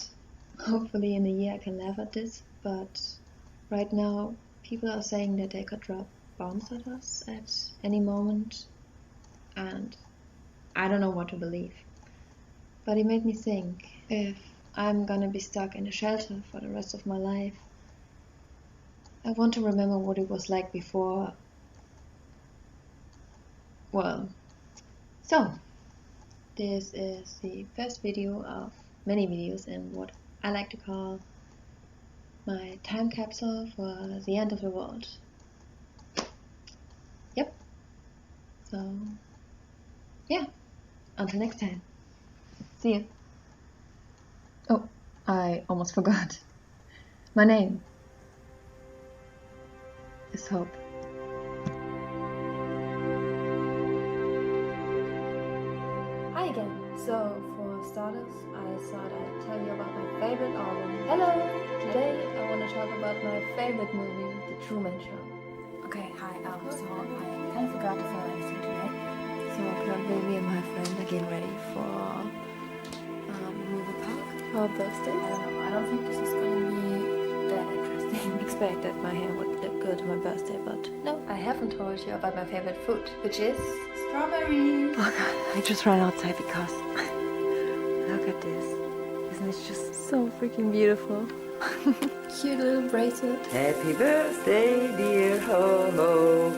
hopefully in a year I can laugh at this, but right now people are saying that they could drop bombs at us at any moment. and I don't know what to believe. But it made me think, if I'm gonna be stuck in a shelter for the rest of my life, I want to remember what it was like before. Well, so this is the first video of many videos in what I like to call my time capsule for the end of the world. Yep. So, yeah. Until next time. See you. Oh, I almost forgot. My name is Hope. Hi again. So, for starters, I thought I'd tell you about my favorite album. Hello! Today, I want to talk about my favorite movie, The Truman Show. Okay, hi. So I kind of forgot to say anything today. So Baby and my friend are getting ready for movie park. Our birthday. I don't think this is going to be that interesting. Expect that my hair would look good on my birthday, but no, I haven't told you about my favorite food, which is Strawberries. Oh god, I just ran outside because look at this. Isn't it just so freaking beautiful? Cute little bracelet. Happy birthday, dear Hope.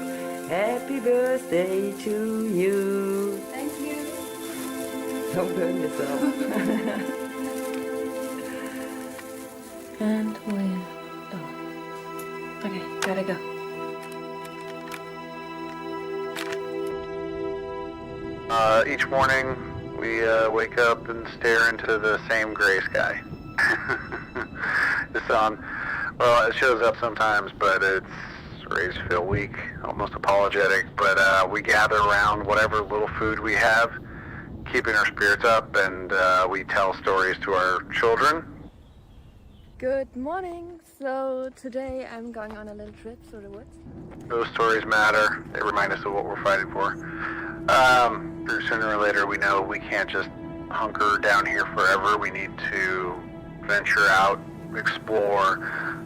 Happy birthday to you. Thank you. Don't burn yourself. And we're done. Okay, gotta go. Each morning we wake up and stare into the same gray sky. The sun, well, it shows up sometimes, but it's raised to feel weak, almost apologetic, but we gather around whatever little food we have, keeping our spirits up, and we tell stories to our children. Good morning. So today I'm going on a little trip through the woods. Those stories matter. They remind us of what we're fighting for. Sooner or later, we know we can't just hunker down here forever. We need to venture out, explore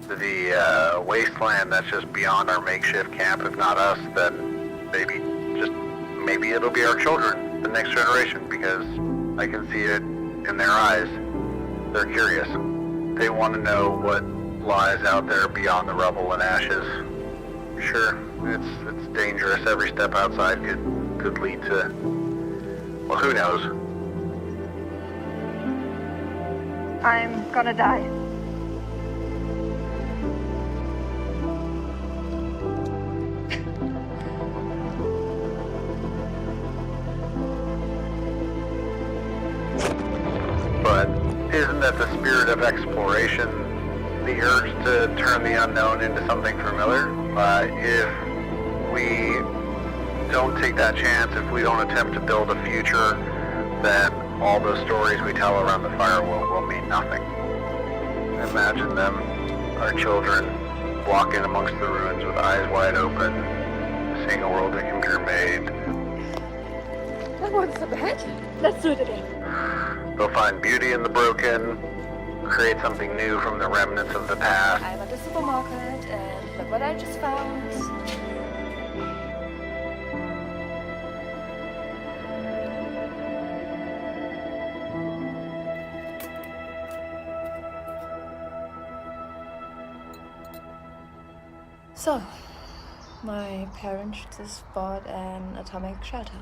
the wasteland that's just beyond our makeshift camp. If not us, then maybe it'll be our children, the next generation, because I can see it in their eyes. They're curious. They want to know what lies out there beyond the rubble and ashes. Sure, it's dangerous. Every step outside could lead to, well, who knows? I'm gonna die. But isn't that the spirit of exploration? The urge to turn the unknown into something familiar? If we don't take that chance, if we don't attempt to build a future, then all those stories we tell around the fire will mean nothing. Imagine them, our children, walking amongst the ruins with eyes wide open, seeing a world a computer made. That wasn't so bad. Let's do it again. They'll find beauty in the broken, create something new from the remnants of the past. I'm at the supermarket and look what I just found. So, my parents just bought an atomic shelter.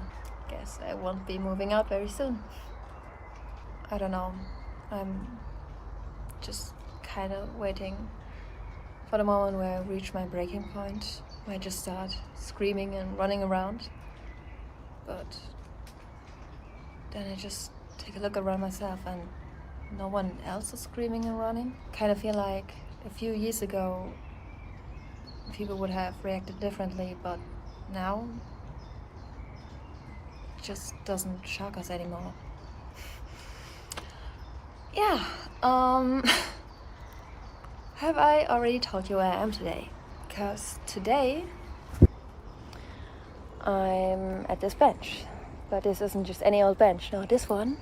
Guess I won't be moving out very soon. I don't know. I'm just kind of waiting for the moment where I reach my breaking point. I just start screaming and running around. But then I just take a look around myself and no one else is screaming and running. Kind of feel like a few years ago people would have reacted differently, but now it just doesn't shock us anymore. Yeah, have I already told you where I am today? Because today I'm at this bench, but this isn't just any old bench. No, this one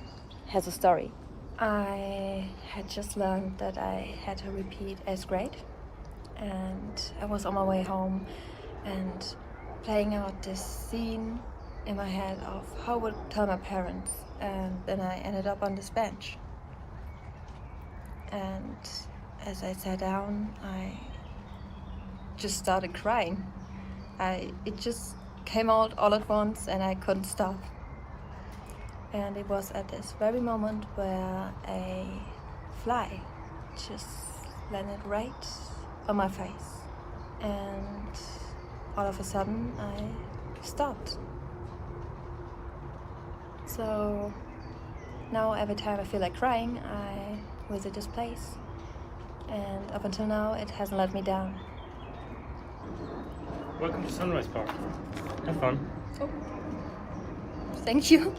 has a story. I had just learned that I had to repeat 8th grade, and I was on my way home and playing out this scene in my head of how I would tell my parents, and then I ended up on this bench. And as I sat down, I just started crying. It just came out all at once and I couldn't stop. And it was at this very moment where a fly just landed right on my face. And all of a sudden I stopped. So now every time I feel like crying, I visit this place. And up until now, it hasn't let me down. Welcome to Sunrise Park. Have fun. Oh, thank you.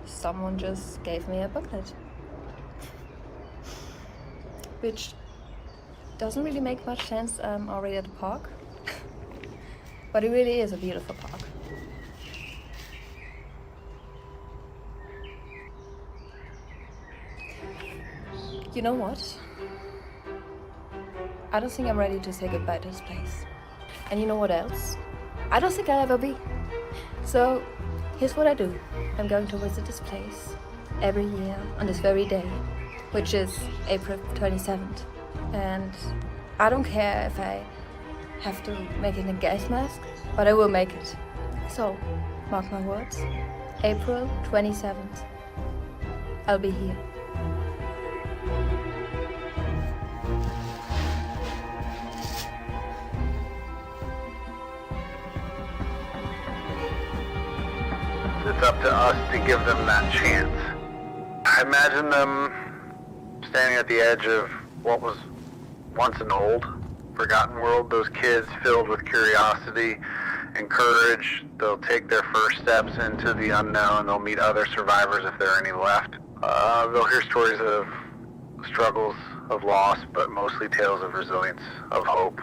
Someone just gave me a booklet, which doesn't really make much sense already at the park, but it really is a beautiful park. You know what? I don't think I'm ready to say goodbye to this place. And you know what else? I don't think I'll ever be. So here's what I do. I'm going to visit this place every year on this very day, which is April 27th. And I don't care if I have to make it in a gas mask, but I will make it. So, mark my words, April 27th. I'll be here. It's up to us to give them that chance. I imagine them standing at the edge of what was once an old, forgotten world. Those kids filled with curiosity and courage. They'll take their first steps into the unknown. They'll meet other survivors if there are any left. They'll hear stories of struggles, of loss, but mostly tales of resilience, of hope.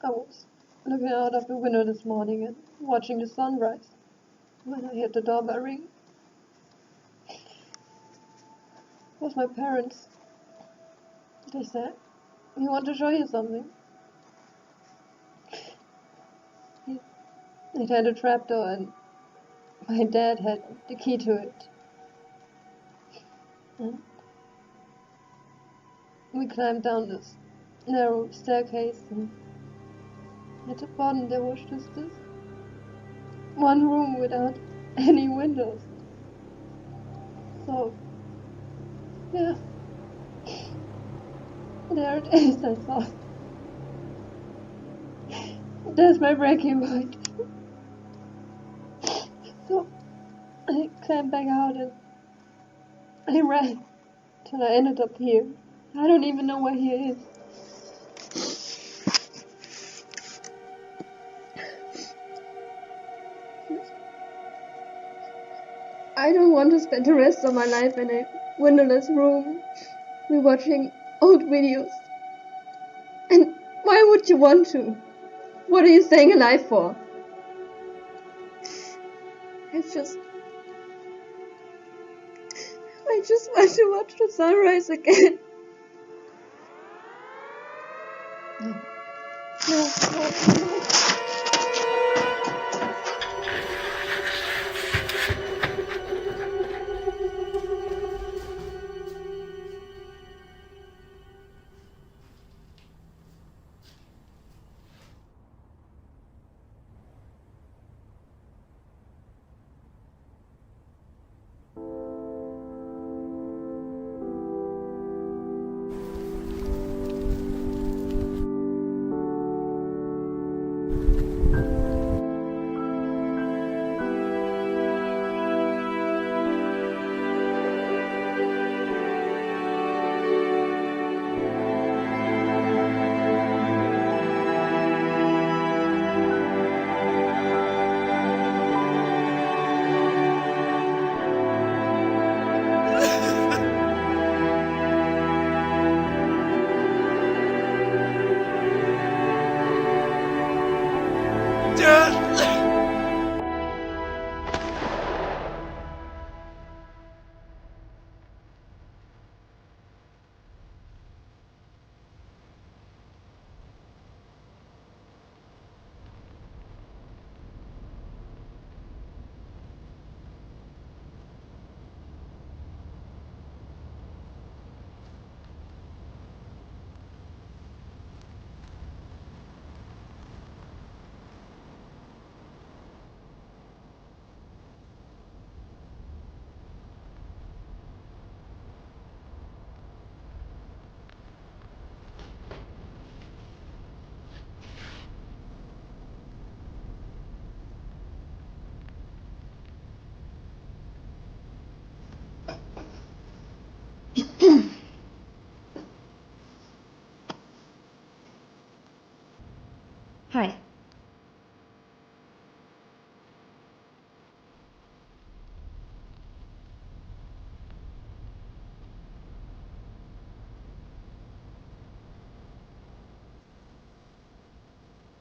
I was looking out of the window this morning and watching the sunrise when I heard the doorbell ring. It was my parents. They said, "We want to show you something." It had a trapdoor and my dad had the key to it. And we climbed down this narrow staircase, and at the bottom there was just this one room without any windows. So, yeah, there it is, I thought. There's my breaking point. So, I climbed back out and I ran till I ended up here. I don't even know where he is. I don't want to spend the rest of my life in a windowless room, rewatching old videos. And why would you want to? What are you staying alive for? I just want to watch the sunrise again. No. Hi.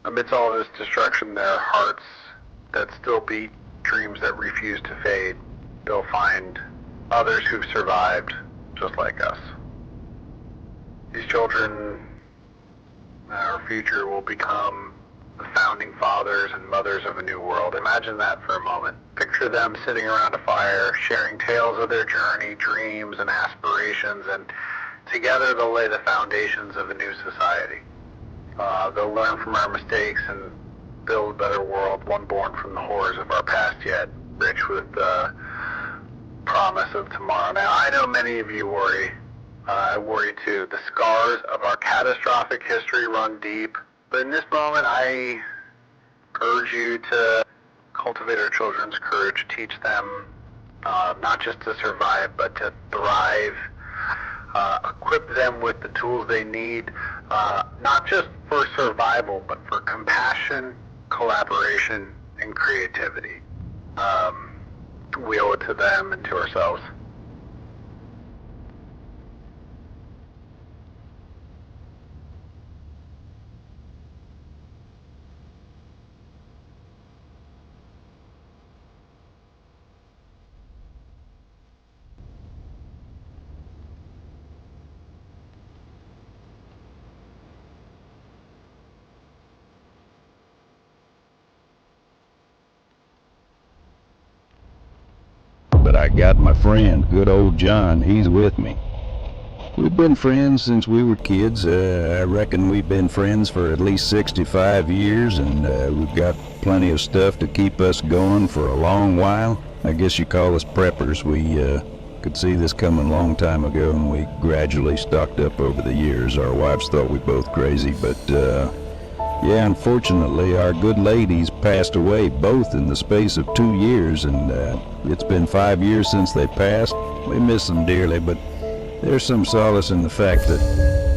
Amidst all this destruction, there are hearts that still beat, dreams that refuse to fade. They'll find others who've survived just like us. These children, our future, will become the founding fathers and mothers of a new world. Imagine that for a moment. Picture them sitting around a fire, sharing tales of their journey, dreams, and aspirations, and together they'll lay the foundations of a new society. They'll learn from our mistakes and build a better world, one born from the horrors of our past, yet rich with the promise of tomorrow. Now, I know many of you worry. I worry too. The scars of our catastrophic history run deep. But in this moment, I urge you to cultivate our children's courage, teach them not just to survive, but to thrive. Equip them with the tools they need, not just for survival, but for compassion, collaboration, and creativity. We owe it to them and to ourselves. But I got my friend, good old John, he's with me. We've been friends since we were kids. I reckon we've been friends for at least 65 years, and we've got plenty of stuff to keep us going for a long while. I guess you call us preppers. We could see this coming a long time ago, and we gradually stocked up over the years. Our wives thought we both crazy, but yeah, unfortunately, our good ladies passed away both in the space of 2 years, and it's been 5 years since they passed. We miss them dearly, but there's some solace in the fact that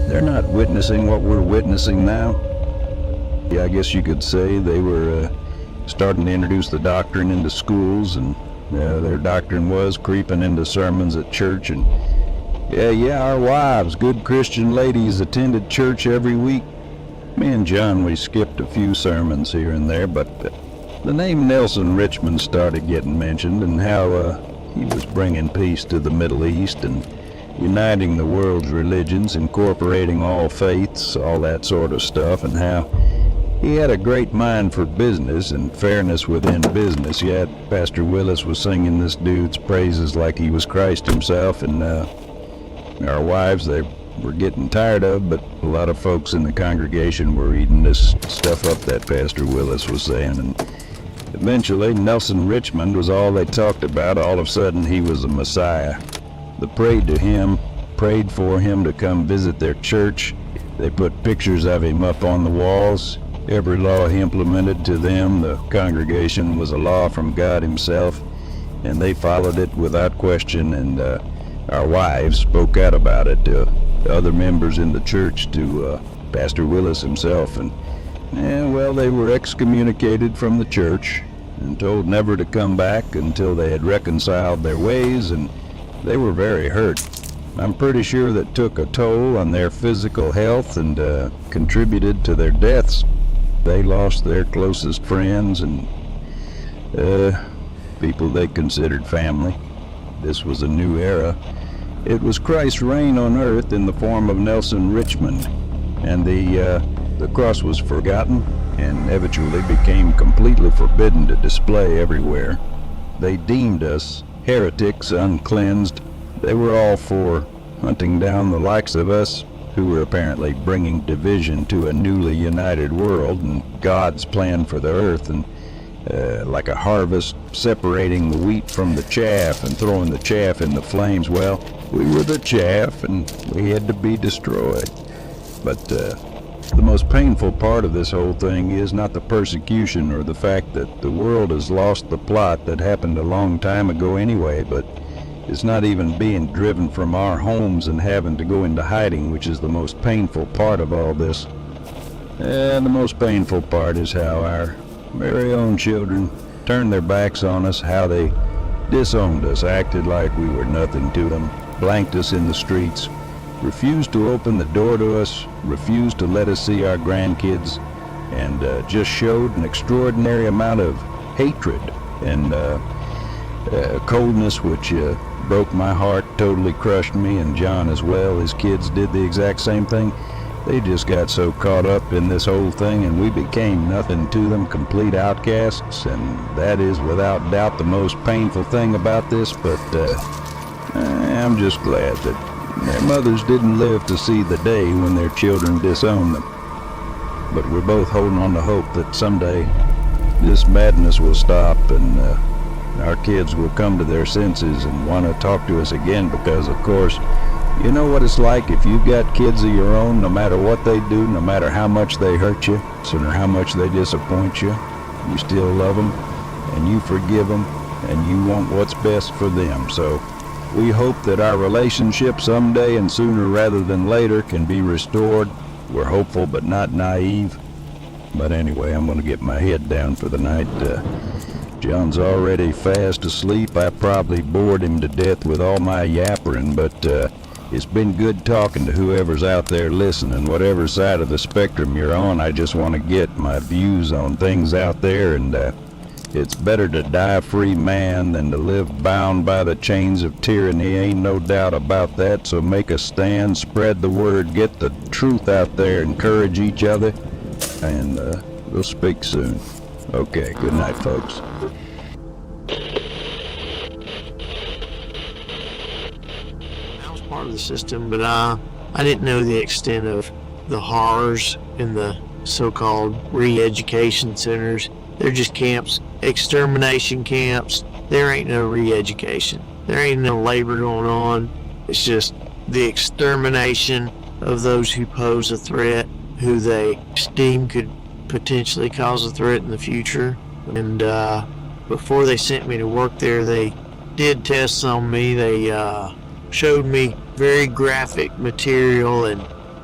they're not witnessing what we're witnessing now. Yeah, I guess you could say they were starting to introduce the doctrine into schools, and their doctrine was creeping into sermons at church, and yeah, our wives, good Christian ladies, attended church every week. Me and John, we skipped a few sermons here and there, but the name Nelson Richmond started getting mentioned, and how he was bringing peace to the Middle East and uniting the world's religions, incorporating all faiths, all that sort of stuff, and how he had a great mind for business and fairness within business. Yet Pastor Willis was singing this dude's praises like he was Christ himself, and our wives, they were getting tired of, but a lot of folks in the congregation were eating this stuff up that Pastor Willis was saying, and eventually Nelson Richmond was all they talked about. All of a sudden he was a Messiah. They prayed to him, prayed for him to come visit their church. They put pictures of him up on the walls. Every law he implemented to them, the congregation, was a law from God himself, and they followed it without question, and our wives spoke out about it to other members in the church, to Pastor Willis himself, and well, they were excommunicated from the church and told never to come back until they had reconciled their ways, and they were very hurt. I'm pretty sure that took a toll on their physical health and contributed to their deaths. They lost their closest friends and people they considered family. This was a new era. It was Christ's reign on earth in the form of Nelson Richmond, and the cross was forgotten and eventually became completely forbidden to display everywhere. They deemed us heretics, uncleansed. They were all for hunting down the likes of us, who were apparently bringing division to a newly united world and God's plan for the earth, and like a harvest, separating the wheat from the chaff and throwing the chaff in the flames. Well, we were the chaff and we had to be destroyed. But the most painful part of this whole thing is not the persecution or the fact that the world has lost the plot that happened a long time ago anyway, but It's not even being driven from our homes and having to go into hiding, which is the most painful part of all this. And the most painful part is how our very own children turned their backs on us, how they disowned us, acted like we were nothing to them, blanked us in the streets, refused to open the door to us, refused to let us see our grandkids, and just showed an extraordinary amount of hatred and coldness, which broke my heart, totally crushed me, and John as well. His kids did the exact same thing. They just got so caught up in this whole thing, and we became nothing to them, complete outcasts, and that is without doubt the most painful thing about this, but I'm just glad that their mothers didn't live to see the day when their children disowned them. But we're both holding on to hope that someday this madness will stop and our kids will come to their senses and want to talk to us again, because, of course, you know what it's like if you've got kids of your own. No matter what they do, no matter how much they hurt you, no matter how much they disappoint you, you still love them and you forgive them and you want what's best for them. So we hope that our relationship someday, and sooner rather than later, can be restored. We're hopeful but not naive. But anyway, I'm going to get my head down for the night. John's already fast asleep. I probably bored him to death with all my yappering, but it's been good talking to whoever's out there listening. Whatever side of the spectrum you're on, I just want to get my views on things out there, and it's better to die a free man than to live bound by the chains of tyranny. Ain't no doubt about that. So make a stand, spread the word, get the truth out there, encourage each other, and we'll speak soon. Okay, good night, folks. I was part of the system, but I didn't know the extent of the horrors in the so-called re-education centers. They're just camps, extermination camps. There ain't no re-education. There ain't no labor going on. It's just the extermination of those who pose a threat, who they esteem could potentially cause a threat in the future. And before they sent me to work there, they did tests on me. They showed me very graphic material and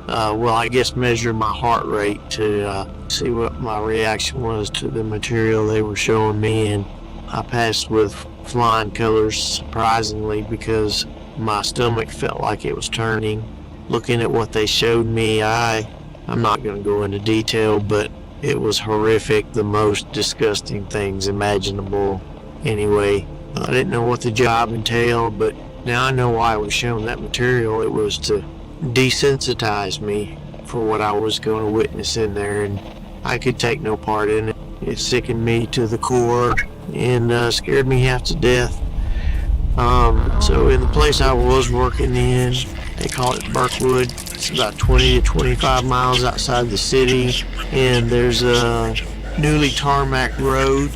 I guess measured my heart rate to see what my reaction was to the material they were showing me, and I passed with flying colors, surprisingly, because my stomach felt like it was turning. Looking at what they showed me, I'm not going to go into detail, but it was horrific, the most disgusting things imaginable. Anyway, I didn't know what the job entailed, but now I know why I was shown that material. It was to desensitize me for what I was going to witness in there, and I could take no part in it. It sickened me to the core and scared me half to death. So in the place I was working in, they call it Burkwood. It's about 20 to 25 miles outside the city, and there's a newly tarmac road,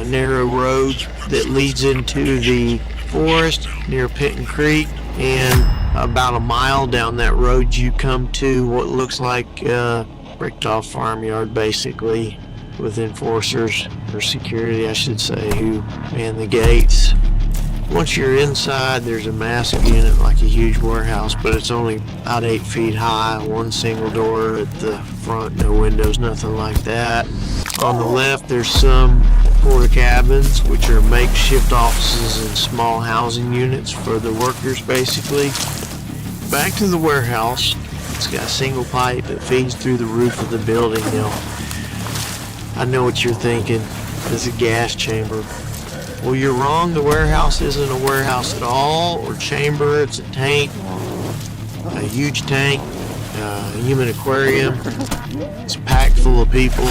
narrow road that leads into the forest near Pinton Creek, and about a mile down that road you come to what looks like a bricked off farmyard, basically, with enforcers, or security I should say, who man the gates. Once you're inside, there's a massive unit like a huge warehouse, but it's only about 8 feet high, one single door at the front, no windows, nothing like that. On the left, there's some porta cabins, which are makeshift offices and small housing units for the workers, basically. Back to the warehouse. It's got a single pipe that feeds through the roof of the building. I know what you're thinking. It's a gas chamber. Well, you're wrong. The warehouse isn't a warehouse at all, or chamber. It's a tank, a huge tank, a human aquarium. It's packed full of people,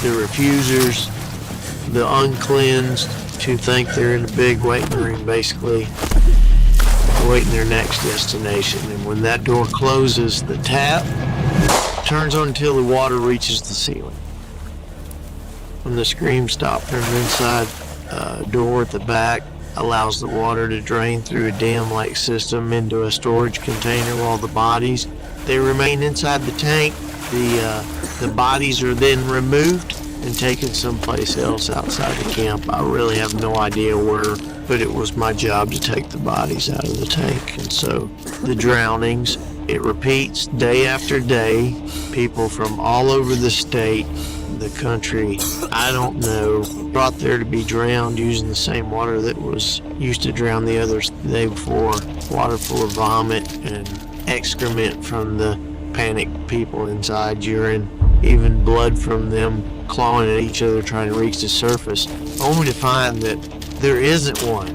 the refusers, the uncleansed, who think they're in a big waiting room, basically, awaiting their next destination. And when that door closes, the tap turns on until the water reaches the ceiling. When the scream stops, there's an inside door at the back, allows the water to drain through a dam-like system into a storage container, while the bodies, they remain inside the tank. The bodies are then removed and taken someplace else outside the camp. I really have no idea where, but it was my job to take the bodies out of the tank. And so the drownings, it repeats day after day. People from all over the state, the country, I don't know, brought there to be drowned using the same water that was used to drown the others the day before. Water full of vomit and excrement from the panicked people inside, urine, even blood from them clawing at each other trying to reach the surface, only to find that there isn't one.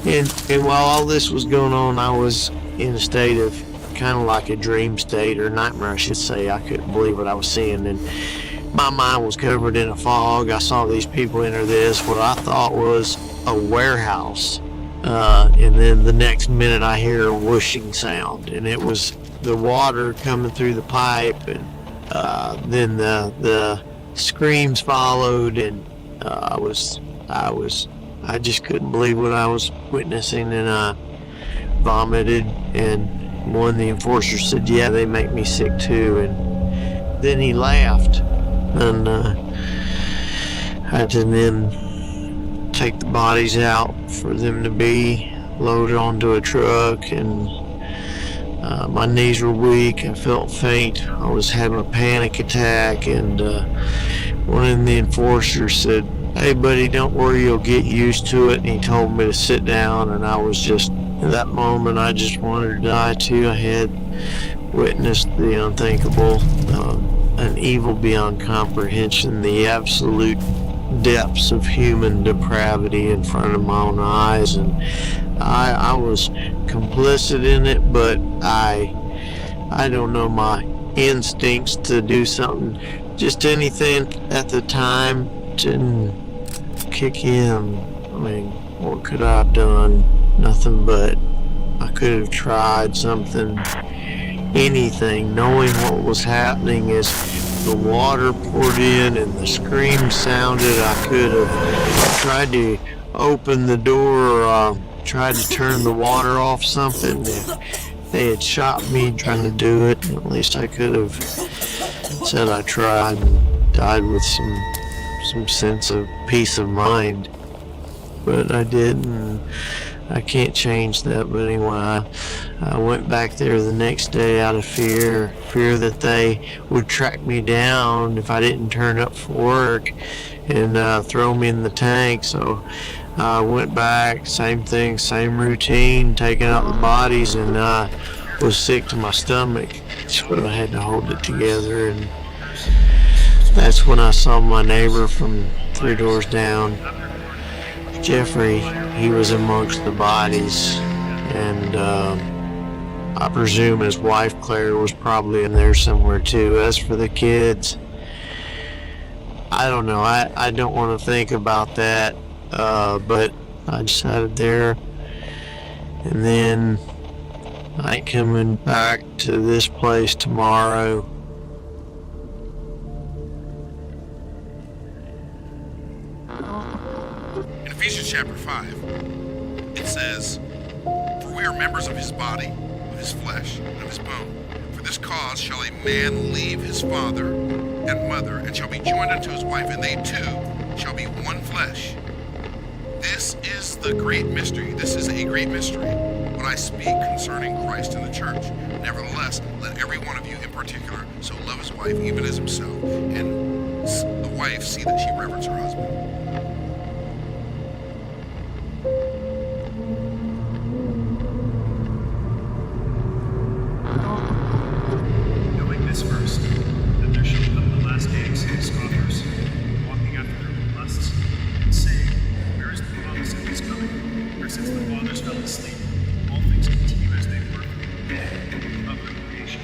And while all this was going on, I was in a state of kind of like a dream state, or nightmare I should say. I couldn't believe what I was seeing, and my mind was covered in a fog. I saw these people enter what I thought was a warehouse, and then the next minute I hear a whooshing sound, and it was the water coming through the pipe, and then the screams followed, and I just couldn't believe what I was witnessing, and I vomited. And one of the enforcers said, "Yeah, they make me sick too." And then he laughed, and I had to then take the bodies out for them to be loaded onto a truck. And my knees were weak. I felt faint. I was having a panic attack, and one of the enforcers said, "Hey buddy, don't worry, you'll get used to it." And he told me to sit down, and I was just, in that moment, I just wanted to die too. I had witnessed the unthinkable, an evil beyond comprehension, the absolute depths of human depravity in front of my own eyes, and I was complicit in it, but I don't know, my instincts to do something, just anything at the time, didn't kick in. I mean, what could I have done? Nothing, but I could have tried something, anything, knowing what was happening as the water poured in and the screams sounded. I could have tried to open the door, or tried to turn the water off something. If they had shot me trying to do it, at least I could have said I tried, and died with some sense of peace of mind. But I didn't. I can't change that. But anyway, I went back there the next day out of fear that they would track me down if I didn't turn up for work and throw me in the tank. So I went back, same thing, same routine, taking out the bodies, and I was sick to my stomach. So I had to hold it together, and that's when I saw my neighbor from 3 doors down, Jeffrey. He was amongst the bodies, and I presume his wife Claire was probably in there somewhere too. As for the kids, I don't know. I don't want to think about that, but I decided there, and then I ain't coming back to this place tomorrow. In Ephesians chapter 5, it says, "For we are members of his body, of his flesh, and of his bone. For this cause shall a man leave his father and mother, and shall be joined unto his wife, and they two shall be one flesh." This is the great mystery. This is a great mystery. What I speak concerning Christ and the church. Nevertheless, let every one of you in particular so love his wife even as himself, and the wife see that she reverence her husband. Knowing this first, that there shall come the last days of scoffers, walking after their own lusts, and saying, "Where is the promise of his coming? For since the fathers fell asleep, all things continue as they were from the beginning of the creation."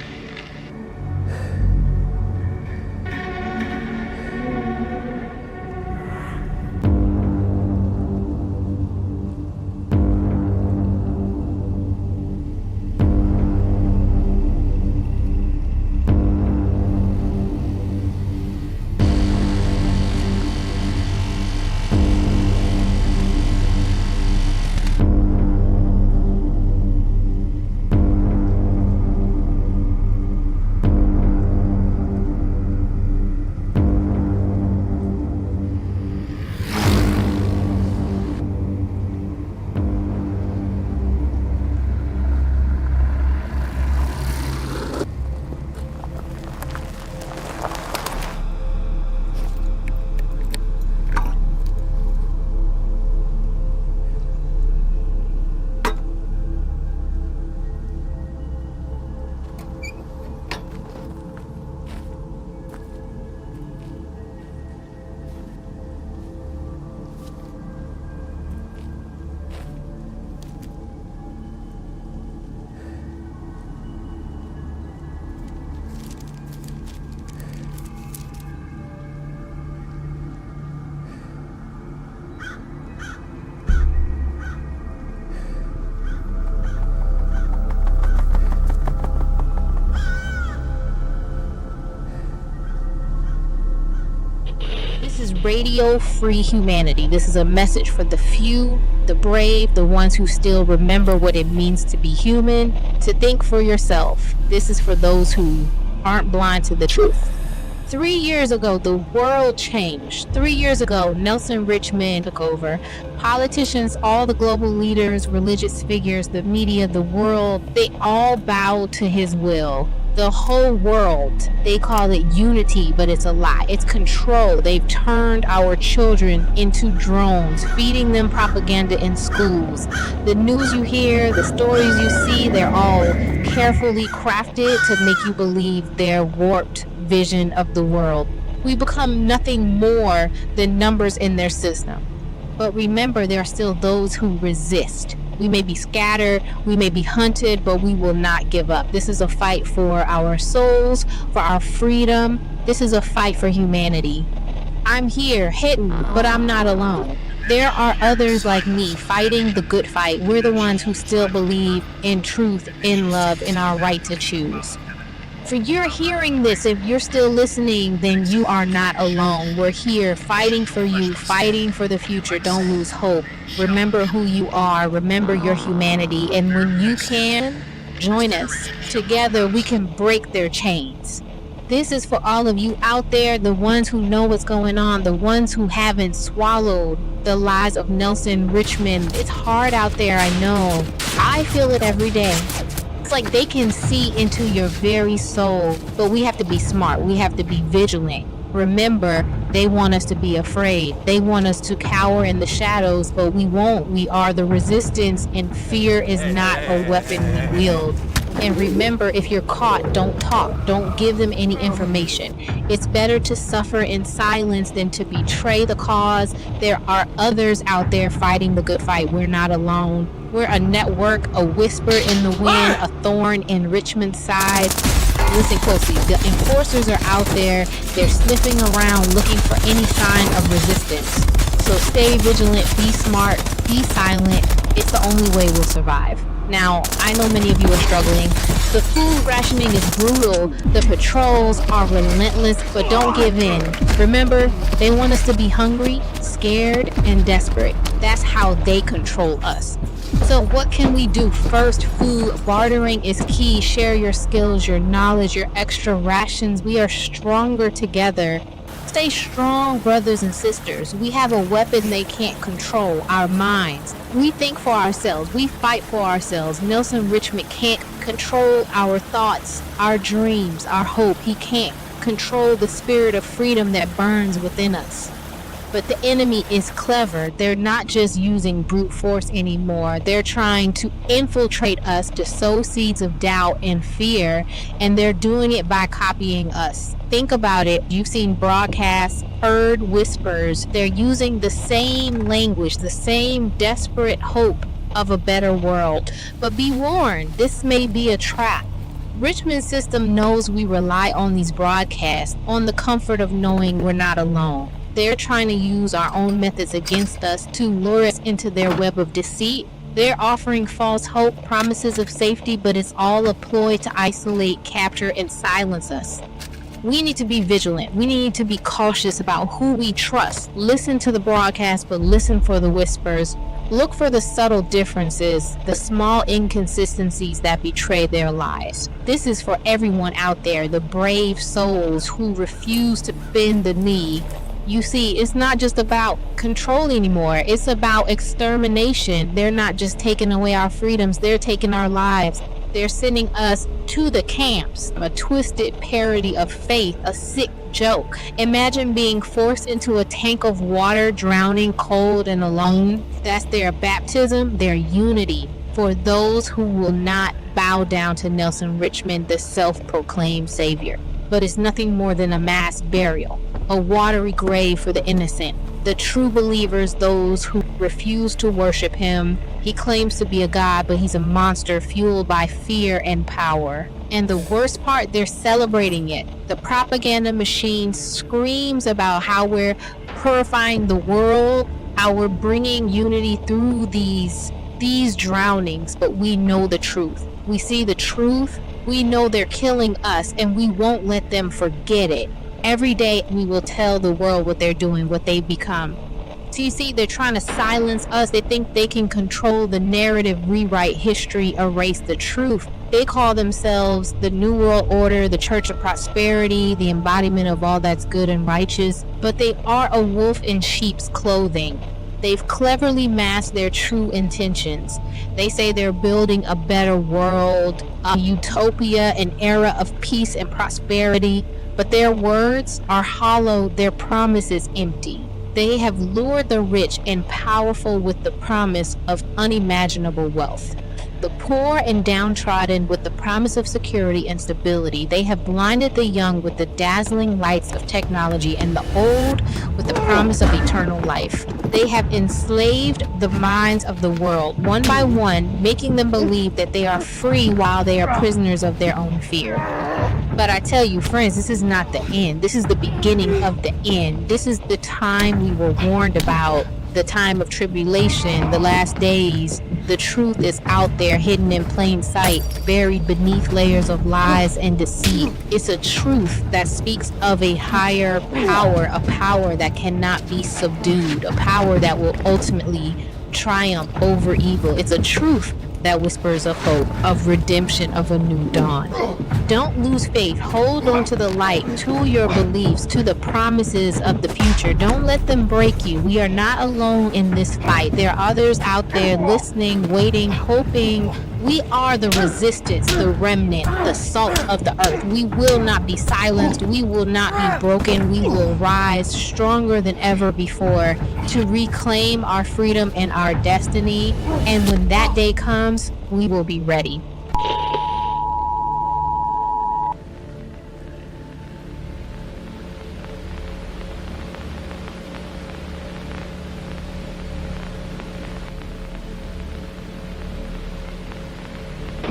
radio-free humanity. This is a message for the few, the brave, the ones who still remember what it means to be human, to think for yourself. This is for those who aren't blind to the truth. 3 years ago, the world changed. 3 years ago, Nelson Richmond took over. Politicians, all the global leaders, religious figures, the media, the world, they all bowed to his will. The whole world, they call it unity, but it's a lie. It's control. They've turned our children into drones, feeding them propaganda in schools. The news you hear, the stories you see, they're all carefully crafted to make you believe their warped vision of the world. We become nothing more than numbers in their system. But remember, there are still those who resist. We may be scattered, we may be hunted, but we will not give up. This is a fight for our souls, for our freedom. This is a fight for humanity. I'm here, hidden, but I'm not alone. There are others like me fighting the good fight. We're the ones who still believe in truth, in love, in our right to choose. If you're hearing this, if you're still listening, then you are not alone. We're here fighting for you, fighting for the future. Don't lose hope. Remember who you are. Remember your humanity. And when you can, join us. Together, we can break their chains. This is for all of you out there, the ones who know what's going on, the ones who haven't swallowed the lies of Nelson Richmond. It's hard out there, I know. I feel it every day. It's like they can see into your very soul, but we have to be smart. We have to be vigilant. Remember, they want us to be afraid. They want us to cower in the shadows, but we won't. We are the resistance, and fear is not a weapon we wield. And remember, if you're caught, don't talk. Don't give them any information. It's better to suffer in silence than to betray the cause. There are others out there fighting the good fight. We're not alone. We're a network, a whisper in the wind, a thorn in Richmond's side. Listen closely. The enforcers are out there. They're sniffing around looking for any sign of resistance. So stay vigilant, be smart, be silent. It's the only way we'll survive. Now, I know many of you are struggling. The food rationing is brutal. The patrols are relentless, but don't give in. Remember, they want us to be hungry, scared, and desperate. That's how they control us. So what can we do? First, food. Bartering is key. Share your skills, your knowledge, your extra rations. We are stronger together. Stay strong, brothers and sisters. We have a weapon they can't control, our minds. We think for ourselves. We fight for ourselves. Nelson Richmond can't control our thoughts, our dreams, our hope. He can't control the spirit of freedom that burns within us. But the enemy is clever. They're not just using brute force anymore. They're trying to infiltrate us to sow seeds of doubt and fear, and they're doing it by copying us. Think about it. You've seen broadcasts, heard whispers. They're using the same language, the same desperate hope of a better world. But be warned, this may be a trap. Richmond's system knows we rely on these broadcasts, on the comfort of knowing we're not alone. They're trying to use our own methods against us to lure us into their web of deceit. They're offering false hope, promises of safety, but it's all a ploy to isolate, capture, and silence us. We need to be vigilant. We need to be cautious about who we trust. Listen to the broadcast, but listen for the whispers. Look for the subtle differences, the small inconsistencies that betray their lies. This is for everyone out there, the brave souls who refuse to bend the knee. You see, it's not just about control anymore. It's about extermination. They're not just taking away our freedoms. They're taking our lives. They're sending us to the camps. A twisted parody of faith, a sick joke. Imagine being forced into a tank of water, drowning, cold, and alone. That's their baptism, their unity. For those who will not bow down to Nelson Richmond, the self-proclaimed savior. But it's nothing more than a mass burial, a watery grave for the innocent. The true believers, those who refuse to worship him. He claims to be a god, but he's a monster fueled by fear and power. And the worst part, they're celebrating it. The propaganda machine screams about how we're purifying the world, how we're bringing unity through these drownings, but we know the truth. We see the truth. We know they're killing us, and we won't let them forget it. Every day we will tell the world what they're doing, what they've become. So you see, they're trying to silence us. They think they can control the narrative, rewrite history, erase the truth. They call themselves the New World Order, the Church of Prosperity, the embodiment of all that's good and righteous. But they are a wolf in sheep's clothing. They've cleverly masked their true intentions. They say they're building a better world, a utopia, an era of peace and prosperity. But their words are hollow, their promises empty. They have lured the rich and powerful with the promise of unimaginable wealth. The poor and downtrodden with the promise of security and stability. They have blinded the young with the dazzling lights of technology and the old with the promise of eternal life. They have enslaved the minds of the world, one by one, making them believe that they are free while they are prisoners of their own fear. But I tell you, friends, this is not the end. This is the beginning of the end. This is the time we were warned about, the time of tribulation, the last days. The truth is out there, hidden in plain sight, buried beneath layers of lies and deceit. It's a truth that speaks of a higher power, a power that cannot be subdued, a power that will ultimately triumph over evil. It's a truth that whispers of hope, of redemption, of a new dawn. Don't lose faith. Hold on to the light, to your beliefs, to the promises of the future. Don't let them break you. We are not alone in this fight. There are others out there listening, waiting, hoping. We are the resistance, the remnant, the salt of the earth. We will not be silenced. We will not be broken. We will rise stronger than ever before to reclaim our freedom and our destiny. And when that day comes, we will be ready.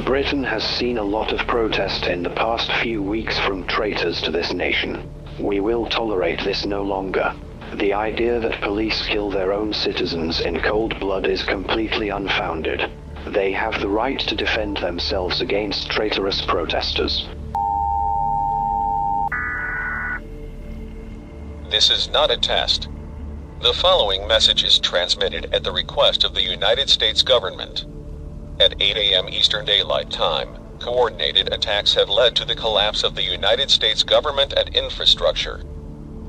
Britain has seen a lot of protest in the past few weeks from traitors to this nation. We will tolerate this no longer. The idea that police kill their own citizens in cold blood is completely unfounded. They have the right to defend themselves against traitorous protesters. This is not a test. The following message is transmitted at the request of the United States government. At 8 a.m. Eastern Daylight Time, coordinated attacks have led to the collapse of the United States government and infrastructure.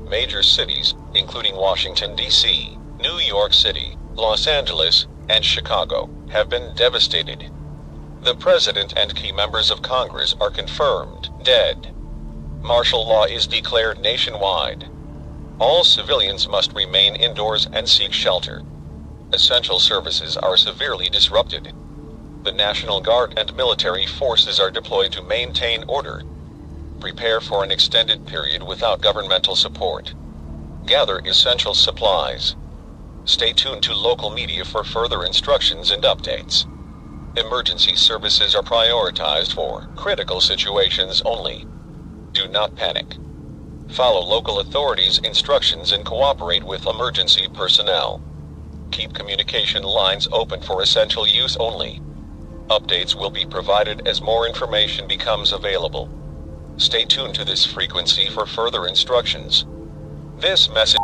Major cities, including Washington, D.C., New York City, Los Angeles, and Chicago, have been devastated. The President and key members of Congress are confirmed dead. Martial law is declared nationwide. All civilians must remain indoors and seek shelter. Essential services are severely disrupted. The National Guard and military forces are deployed to maintain order. Prepare for an extended period without governmental support. Gather essential supplies. Stay tuned to local media for further instructions and updates. Emergency services are prioritized for critical situations only. Do not panic. Follow local authorities' instructions and cooperate with emergency personnel. Keep communication lines open for essential use only. Updates will be provided as more information becomes available. Stay tuned to this frequency for further instructions. This message